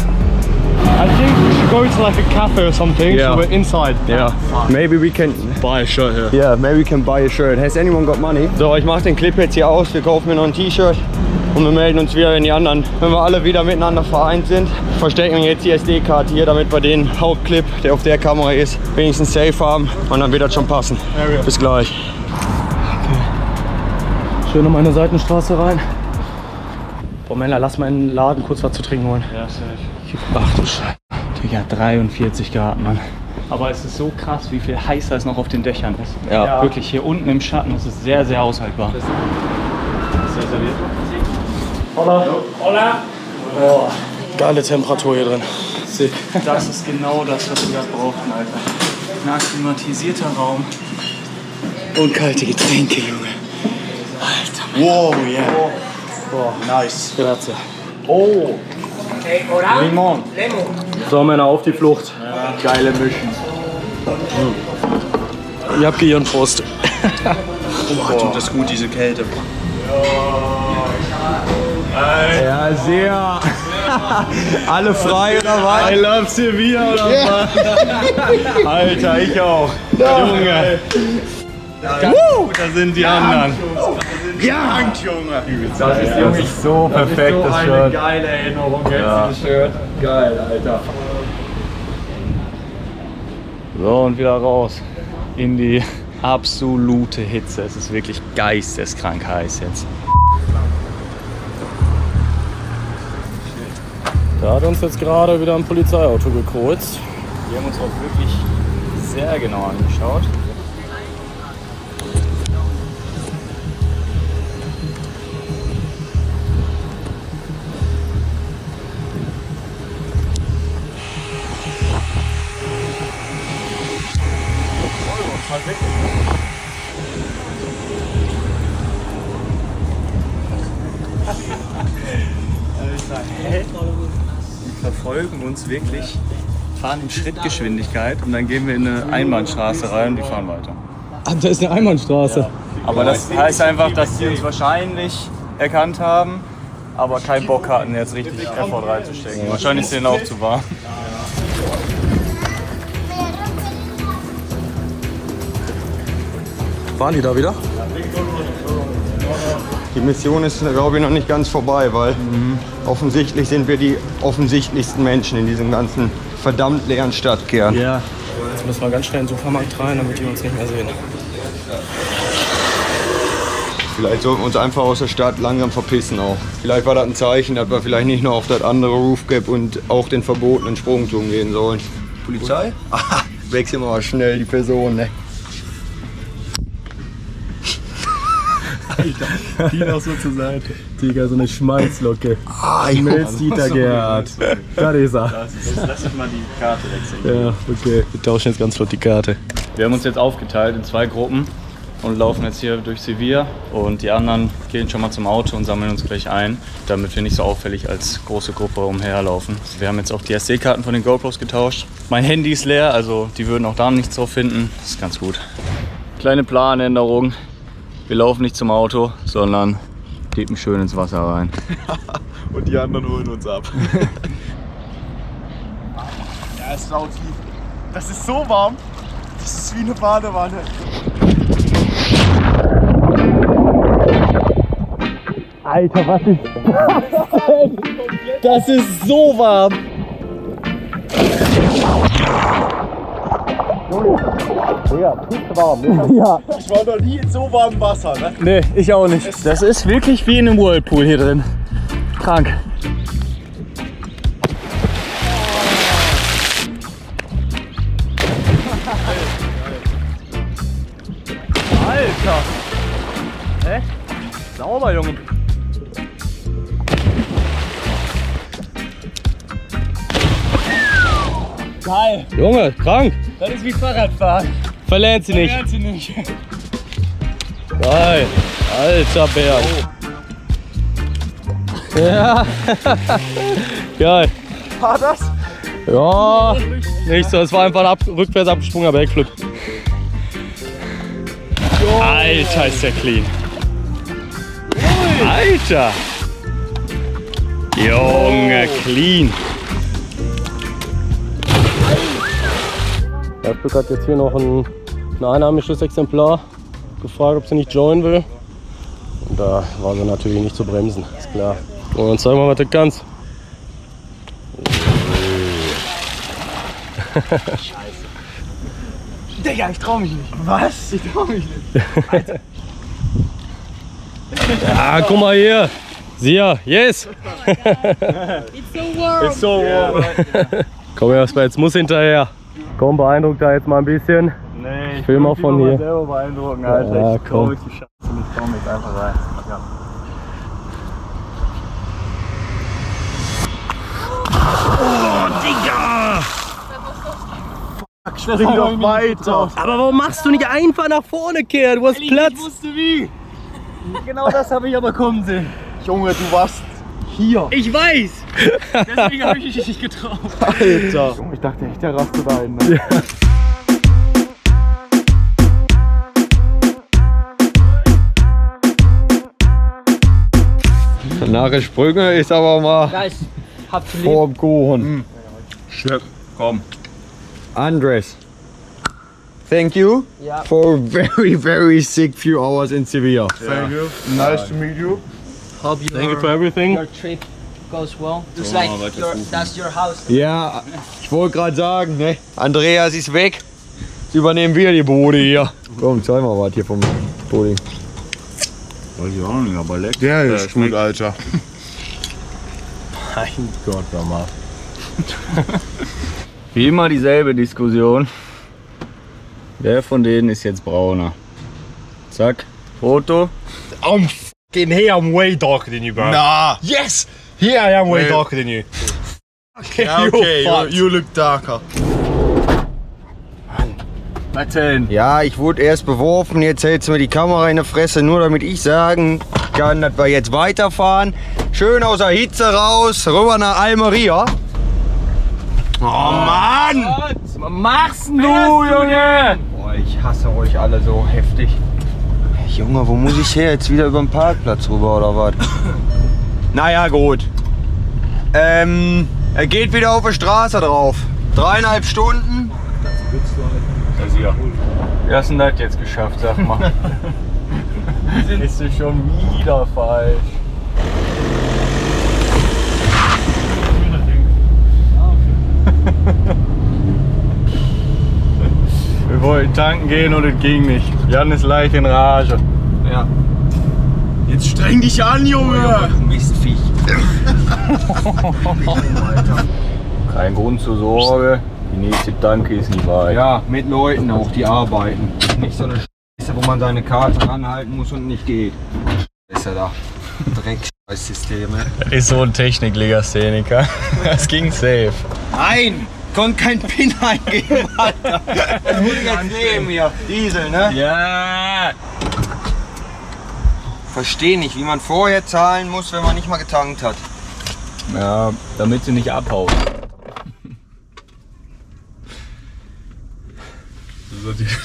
S5: I think we should go to like a cafe or something,
S3: Yeah.
S5: so we're inside.
S3: Yeah. Maybe we can
S5: Buy a shirt here.
S3: Yeah, maybe we can buy a shirt. Has anyone got money? So, ich mache den Clip jetzt hier aus. Wir kaufen mir noch ein T-Shirt und wir melden uns wieder, wenn wir alle wieder miteinander vereint sind. Verstecken jetzt die SD-Karte hier, damit wir den Hauptclip, der auf der Kamera ist, wenigstens safe haben und dann wird das schon passen. Bis gleich.
S1: Okay. Schön um eine Seitenstraße rein. Boah, Männer, lass mal in den Laden kurz was zu trinken holen.
S7: Ja, safe.
S1: Ach du Scheiße.
S7: Digga, 43 Grad, Mann. Aber es ist so krass, wie viel heißer es noch auf den Dächern ist.
S1: Ja.
S7: Wirklich, hier unten im Schatten ist es sehr, sehr aushaltbar.
S1: Hola. Hola. Boah, geile Temperatur hier drin. Sick.
S7: Das ist genau das, was wir gerade brauchen, Alter. Ein akklimatisierter Raum.
S10: Und kalte Getränke, Junge. Alter, wow, yeah.
S1: Boah,
S10: nice.
S1: Grazie.
S10: Oh. Limon.
S1: So, Männer, auf die Flucht.
S10: Ja. Geile Mischen.
S1: Ihr habt Gehirnfrost.
S10: Oh, tut das gut, diese Kälte.
S3: Ja, sehr. Alle frei oder was?
S5: I love Sevilla oder was? Alter, ich auch. Junge. Da sind die anderen. Ja, Junge.
S2: Das ist irgendwie so perfekt,
S5: so
S2: das
S5: eine
S2: Shirt.
S5: geile Erinnerung,
S2: Ja.
S5: das Shirt. Geil, Alter.
S2: So, und wieder raus in die absolute Hitze. Es ist wirklich geisteskrank heiß jetzt.
S1: Da hat uns jetzt gerade wieder ein Polizeiauto gekreuzt.
S2: Wir haben uns auch wirklich sehr genau angeschaut. Die verfolgen uns wirklich, fahren in Schrittgeschwindigkeit und dann gehen wir in eine Einbahnstraße rein und die fahren weiter.
S1: Ach, da ist eine Einbahnstraße.
S2: Ja. Aber das heißt einfach, dass sie uns wahrscheinlich erkannt haben, aber keinen Bock hatten, jetzt richtig Effort reinzustecken. Wahrscheinlich ist denen auch zu warm.
S1: Waren die da wieder?
S3: Die Mission ist, glaube ich, noch nicht ganz vorbei, weil offensichtlich sind wir die offensichtlichsten Menschen in diesem ganzen verdammt leeren Stadtkern.
S1: Ja. Jetzt müssen wir ganz schnell in den Supermarkt rein, damit die uns nicht mehr sehen.
S3: Vielleicht sollten wir uns einfach aus der Stadt langsam verpissen auch. Vielleicht war das ein Zeichen, dass wir vielleicht nicht noch auf das andere Roofgap und auch den verbotenen Sprungturm gehen sollen. Polizei? Aha, wechseln wir mal schnell die Person, ne?
S1: Alter, die noch so zur Seite. Digga, so eine Schmalzlocke. Schmelz-Dieter Gerhard. Da ist er.
S2: Lass uns mal die Karte wechseln.
S1: Ja, okay. Wir tauschen jetzt ganz flott die Karte.
S2: Wir haben uns jetzt aufgeteilt in 2 Gruppen und laufen jetzt hier durch Sevilla und die anderen gehen schon mal zum Auto und sammeln uns gleich ein, damit wir nicht so auffällig als große Gruppe umherlaufen. Wir haben jetzt auch die SD-Karten von den GoPros getauscht. Mein Handy ist leer, also die würden auch da nichts drauf finden. Das ist ganz gut. Kleine Planänderung. Wir laufen nicht zum Auto, sondern dippen schön ins Wasser rein.
S5: Und die anderen holen uns ab. Ja, es ist sautief. Das ist so warm. Das ist wie eine Badewanne.
S1: Alter, was ist das denn? Das ist so warm.
S5: Ja, warm, ne?
S1: Ja.
S5: Ich war noch nie in so warmem Wasser, ne?
S1: Nee, ich auch nicht. Das ist wirklich wie in einem Whirlpool hier drin. Krank.
S2: Alter! Hä? Sauber, Junge.
S1: Geil. Junge, krank.
S2: Das ist wie Fahrradfahren.
S1: Verlernt sie nicht.
S2: Verlernt sie nicht.
S1: Geil. Alter Berg. Ja. Geil.
S5: War das?
S1: Ja. Nicht so. Es war einfach ein rückwärts abgesprungener Backflip.
S2: Alter, ist der clean. Alter! Junge, clean.
S1: Der Glück hat jetzt hier noch ein einheimisches Exemplar gefragt, ob sie nicht joinen will. Und da war sie natürlich nicht zu bremsen, ist klar. Und dann zeigen wir mal, was du kannst.
S5: Scheiße. Digga, ich trau mich nicht. Was? Ich trau mich nicht. Alter.
S1: Ja, guck mal hier. Sia, yes.
S14: It's so warm.
S1: It's so warm. Komm erstmal, jetzt muss hinterher. Komm, beeindruckt da jetzt mal ein bisschen.
S2: Nee, ich
S1: film auch von hier.
S2: selber beeindrucken, Alter.
S1: Ja,
S2: ich
S1: komm.
S2: die Scheiße nicht. Komm jetzt einfach rein. Ja.
S1: Oh, Digga!
S5: Spring doch weiter.
S1: Aber warum machst du nicht einfach nach vorne, Kerl? Du hast Platz.
S5: Ich wusste wie. Genau das habe ich aber kommen sehen. Junge, du warst hier.
S1: Ich weiß.
S5: Deswegen habe ich dich nicht getraut. Alter. Junge, ich dachte echt, der rastet ein. Ne? Ja.
S3: Nach den Sprüngen ist aber mal
S12: Guys, have to leave.
S3: Vorm Kuchen.
S2: Schön. Komm.
S3: Andres, thank you
S12: Yeah.
S3: for a very, very sick few hours in Sevilla.
S13: Thank you. Nice to meet you.
S12: Hope
S1: Thank you for everything.
S12: your trip goes well. Looks like that's your house.
S3: Ja, ich wollte gerade sagen, ne? Andreas ist weg. Jetzt übernehmen wir die Bude hier. Komm, zeig mal was hier vom Pudding.
S2: Weiß ich auch nicht, aber lecker.
S13: Der ist gut, Alter.
S1: Mein Gott, nochmal.
S2: Wie immer dieselbe Diskussion. Wer von denen ist jetzt brauner? Zack, Foto.
S15: I'm f***ing here, I'm way darker than you, bro.
S13: Nah.
S15: Yes! Here I am way
S13: Wait.
S15: darker than you.
S13: Yeah, okay, you look darker.
S2: Was denn?
S3: Ja, ich wurde erst beworfen, jetzt hältst du mir die Kamera in der Fresse, nur damit ich sagen kann, dass wir jetzt weiterfahren. Schön aus der Hitze raus, rüber nach Almeria.
S2: Oh Mann! Was machst du, Junge?
S3: Boah, ich hasse euch alle so heftig. Junge, wo muss ich her? Jetzt wieder über den Parkplatz rüber oder was? Naja, gut. Er geht wieder auf die Straße drauf. 3,5 Stunden.
S2: Wie hast du denn das jetzt geschafft, sag mal? Bist du schon wieder falsch? Wir wollten tanken gehen und es ging nicht. Jan ist leicht in Rage.
S3: Ja.
S13: Jetzt streng dich an, Junge!
S3: Mistviech.
S2: Kein Grund zur Sorge. Die nächste Tanke ist nicht weit.
S3: Ja, mit Leuten auch, die arbeiten. Nicht so eine Scheiße, wo man seine Karte ranhalten muss und nicht geht. Scheiße da. Dreck-Scheiß-Systeme.
S2: Ist so ein Technik-Legastheniker. Das ging safe.
S3: Nein! Konnte kein PIN eingeben, Alter. Das muss ich jetzt nehmen hier. Diesel, ne?
S2: Ja!
S3: Verstehe nicht, wie man vorher zahlen muss, wenn man nicht mal getankt hat.
S2: Ja, damit sie nicht abhaut.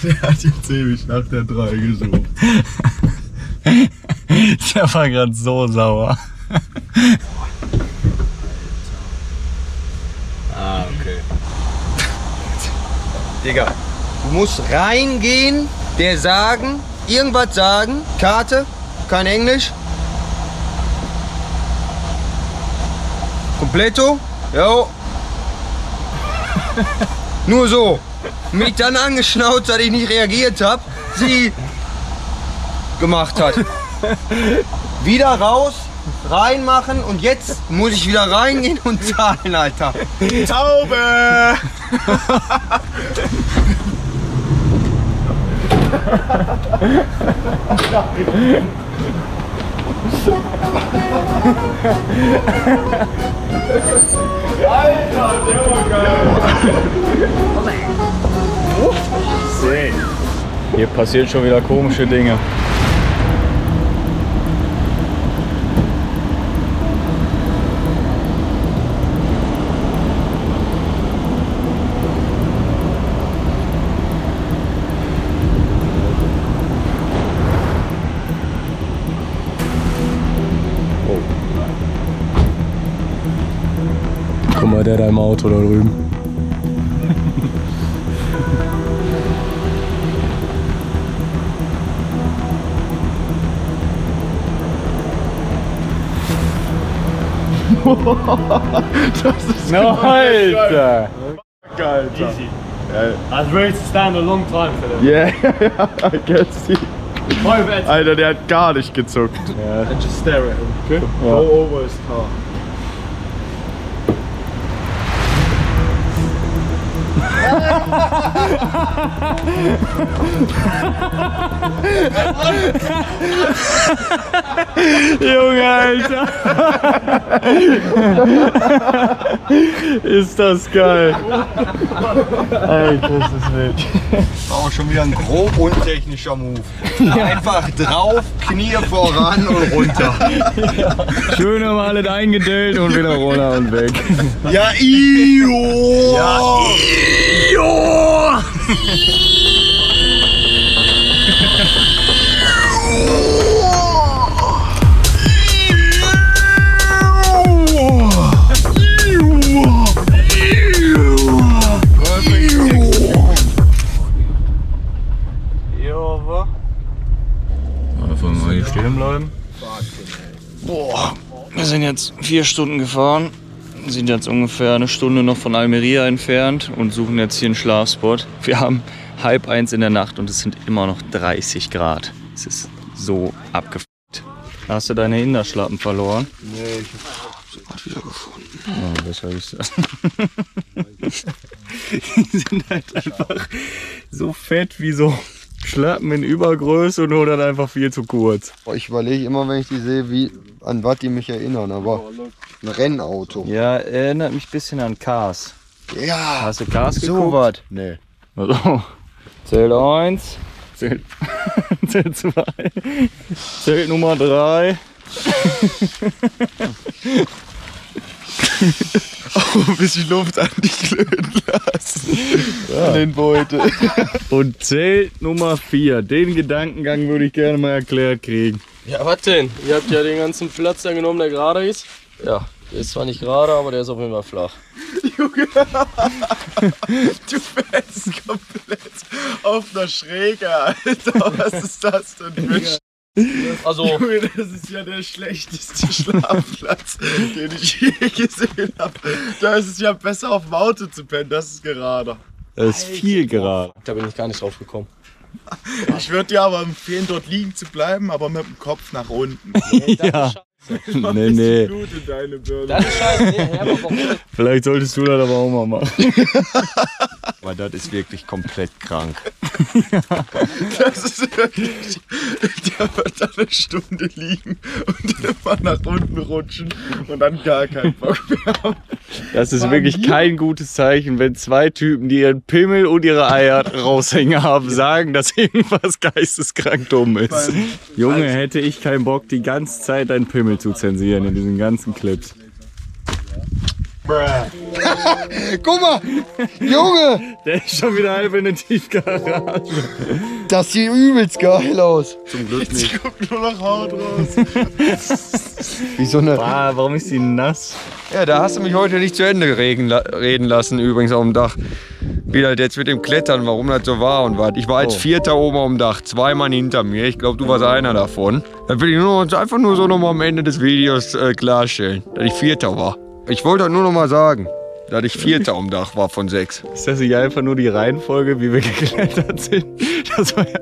S13: Der hat jetzt ewig nach der 3 gesucht.
S2: Der war gerade so sauer. Ah, okay.
S3: Digga, du musst reingehen, der sagen, irgendwas sagen, Karte, kein Englisch. Completo, jo. Nur so. Mich dann angeschnauzt, dass ich nicht reagiert habe, sie gemacht hat. Wieder raus, reinmachen und jetzt muss ich wieder reingehen und zahlen, Alter.
S13: Taube!
S2: Alter, der war geil! Hier passiert schon wieder komische Dinge.
S1: Guck mal, der da im Auto da drüben.
S13: Das ist
S2: no, Alter!
S13: Geil,
S15: Easy. I was ready to stand a long time for them.
S13: Yeah, I can see. Alter, der hat gar nicht gezuckt.
S2: Ja.
S15: And just stare at him. Okay?
S13: Ja.
S15: Go over his car.
S2: Junge, Alter! Ist das geil! Alter, das ist wild.
S3: War auch schon wieder ein grob untechnischer Move. Einfach drauf, Knie voran und runter.
S2: Schön nochmal alles eingedellt und wieder runter und weg.
S3: Ja, io!
S2: Ja, Wir sind jetzt 4 Stunden gefahren, sind jetzt ungefähr eine Stunde noch von Almeria entfernt und suchen jetzt hier einen Schlafspot. Wir haben 12:30 in der Nacht und es sind immer noch 30 Grad. Es ist so abgefuckt. Hast du deine Innerschlappen verloren?
S3: Nee, ich hab sie gerade wieder gefunden.
S2: Oh, besser ist das. Die sind halt einfach so fett wie so Schlappen in Übergröße und nur dann einfach viel zu kurz.
S3: Ich überlege immer, wenn ich die sehe, an was die mich erinnern, aber ein Rennauto.
S2: Ja, erinnert mich ein bisschen an Cars.
S3: Ja.
S2: Hast du Cars geguckt?
S3: So was? Nee.
S2: Also, Zelt 1, Zelt 2, Zelt Nummer 3.
S10: Auch ein bisschen Luft an die Klöten lassen. Ja. An den Beutel.
S2: Und Zelt Nummer 4. Den Gedankengang würde ich gerne mal erklärt kriegen.
S1: Ja, was denn? Ihr habt ja den ganzen Platz da genommen, der gerade ist. Ja, der ist zwar nicht gerade, aber der ist auf jeden Fall flach.
S10: Junge, du fällst komplett auf einer Schräge, Alter. Was ist das denn für ein
S1: Also,
S10: Junge, das ist ja der schlechteste Schlafplatz, den ich je gesehen habe. Da ist es ja besser, auf dem Auto zu pennen, das ist gerade.
S2: Das ist viel gerade.
S1: Da bin ich gar nicht drauf gekommen.
S10: Ich würde dir aber empfehlen, dort liegen zu bleiben, aber mit dem Kopf nach unten.
S2: Ja. Nee.
S10: Blut in deine Birne.
S1: Das ist scheiße. Nee, Herbert, warum?
S2: Vielleicht solltest du das aber auch mal machen.
S10: Aber das ist wirklich komplett krank.
S3: Das ist wirklich. Der wird da eine Stunde liegen und dann mal nach unten rutschen und dann gar keinen Bock mehr haben.
S2: Das ist wirklich kein gutes Zeichen, wenn 2 Typen, die ihren Pimmel und ihre Eier raushängen haben, sagen, dass irgendwas geisteskrank dumm ist. Junge, hätte ich keinen Bock, die ganze Zeit deinen Pimmel zu zensieren in diesen ganzen Clips.
S3: Guck mal, Junge!
S2: Der ist schon wieder halb in der Tiefgarage.
S3: Das sieht übelst geil aus.
S2: Zum Glück nicht.
S10: Ich guck nur noch Haut raus.
S3: Wie so eine.
S2: Warum ist die nass?
S6: Ja, da hast du mich heute nicht zu Ende reden lassen, übrigens auf dem Dach. Wie halt jetzt mit dem Klettern, warum das so war und was. Ich war als Vierter oben auf dem Dach, 2 Mann hinter mir. Ich glaube, du warst einer davon. Dann will ich einfach nur so nochmal am Ende des Videos klarstellen, dass ich Vierter war. Ich wollte nur noch mal sagen, dass ich Vierter am Dach war von 6.
S2: Ist das nicht einfach nur die Reihenfolge, wie wir geklettert sind?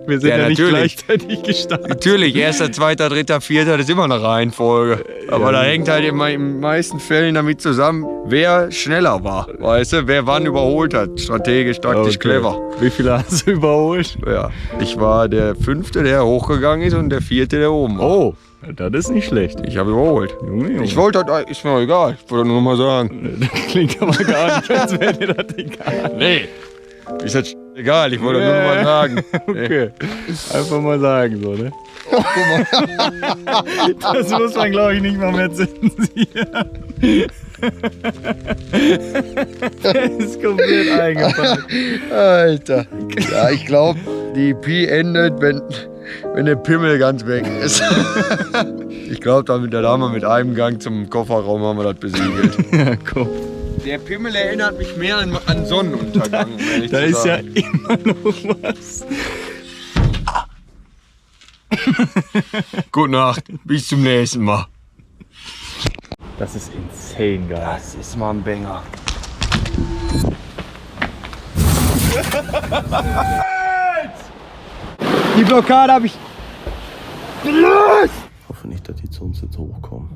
S2: Wir sind ja nicht gleichzeitig gestartet.
S6: Natürlich, 1., 2., 3., 4., das ist immer eine Reihenfolge. Aber da hängt halt in den meisten Fällen damit zusammen, wer schneller war. Weißt du, wer wann überholt hat. Strategisch, taktisch, clever.
S2: Wie viele hast du überholt?
S6: Ja, ich war der 5., der hochgegangen ist und der 4., der oben war.
S2: Oh, das ist nicht schlecht.
S6: Ich habe überholt.
S2: Junge.
S6: Ich wollte, ist mir egal. Ich wollte nur noch mal sagen.
S2: Das klingt aber gar nicht, als wäre dir das egal.
S6: Nee. Ist das egal, ich wollte nur noch mal sagen.
S2: Okay. Einfach mal sagen, so, ne? Das muss man, glaube ich, nicht mal mehr zensieren. Der ist komplett eingefallen.
S3: Alter. Ja, ich glaube, die EP endet, wenn der Pimmel ganz weg ist.
S6: Ich glaube, da haben wir mit einem Gang zum Kofferraum haben wir das besiegelt.
S2: Ja, komm.
S6: Der Pimmel erinnert mich mehr an Sonnenuntergang.
S2: Da ist ja immer noch was.
S6: Gute Nacht, bis zum nächsten Mal.
S2: Das ist insane geil.
S3: Das ist mal ein Banger. Die Blockade habe ich gelöst!
S1: Ich hoffe nicht, dass die zu uns jetzt hochkommen.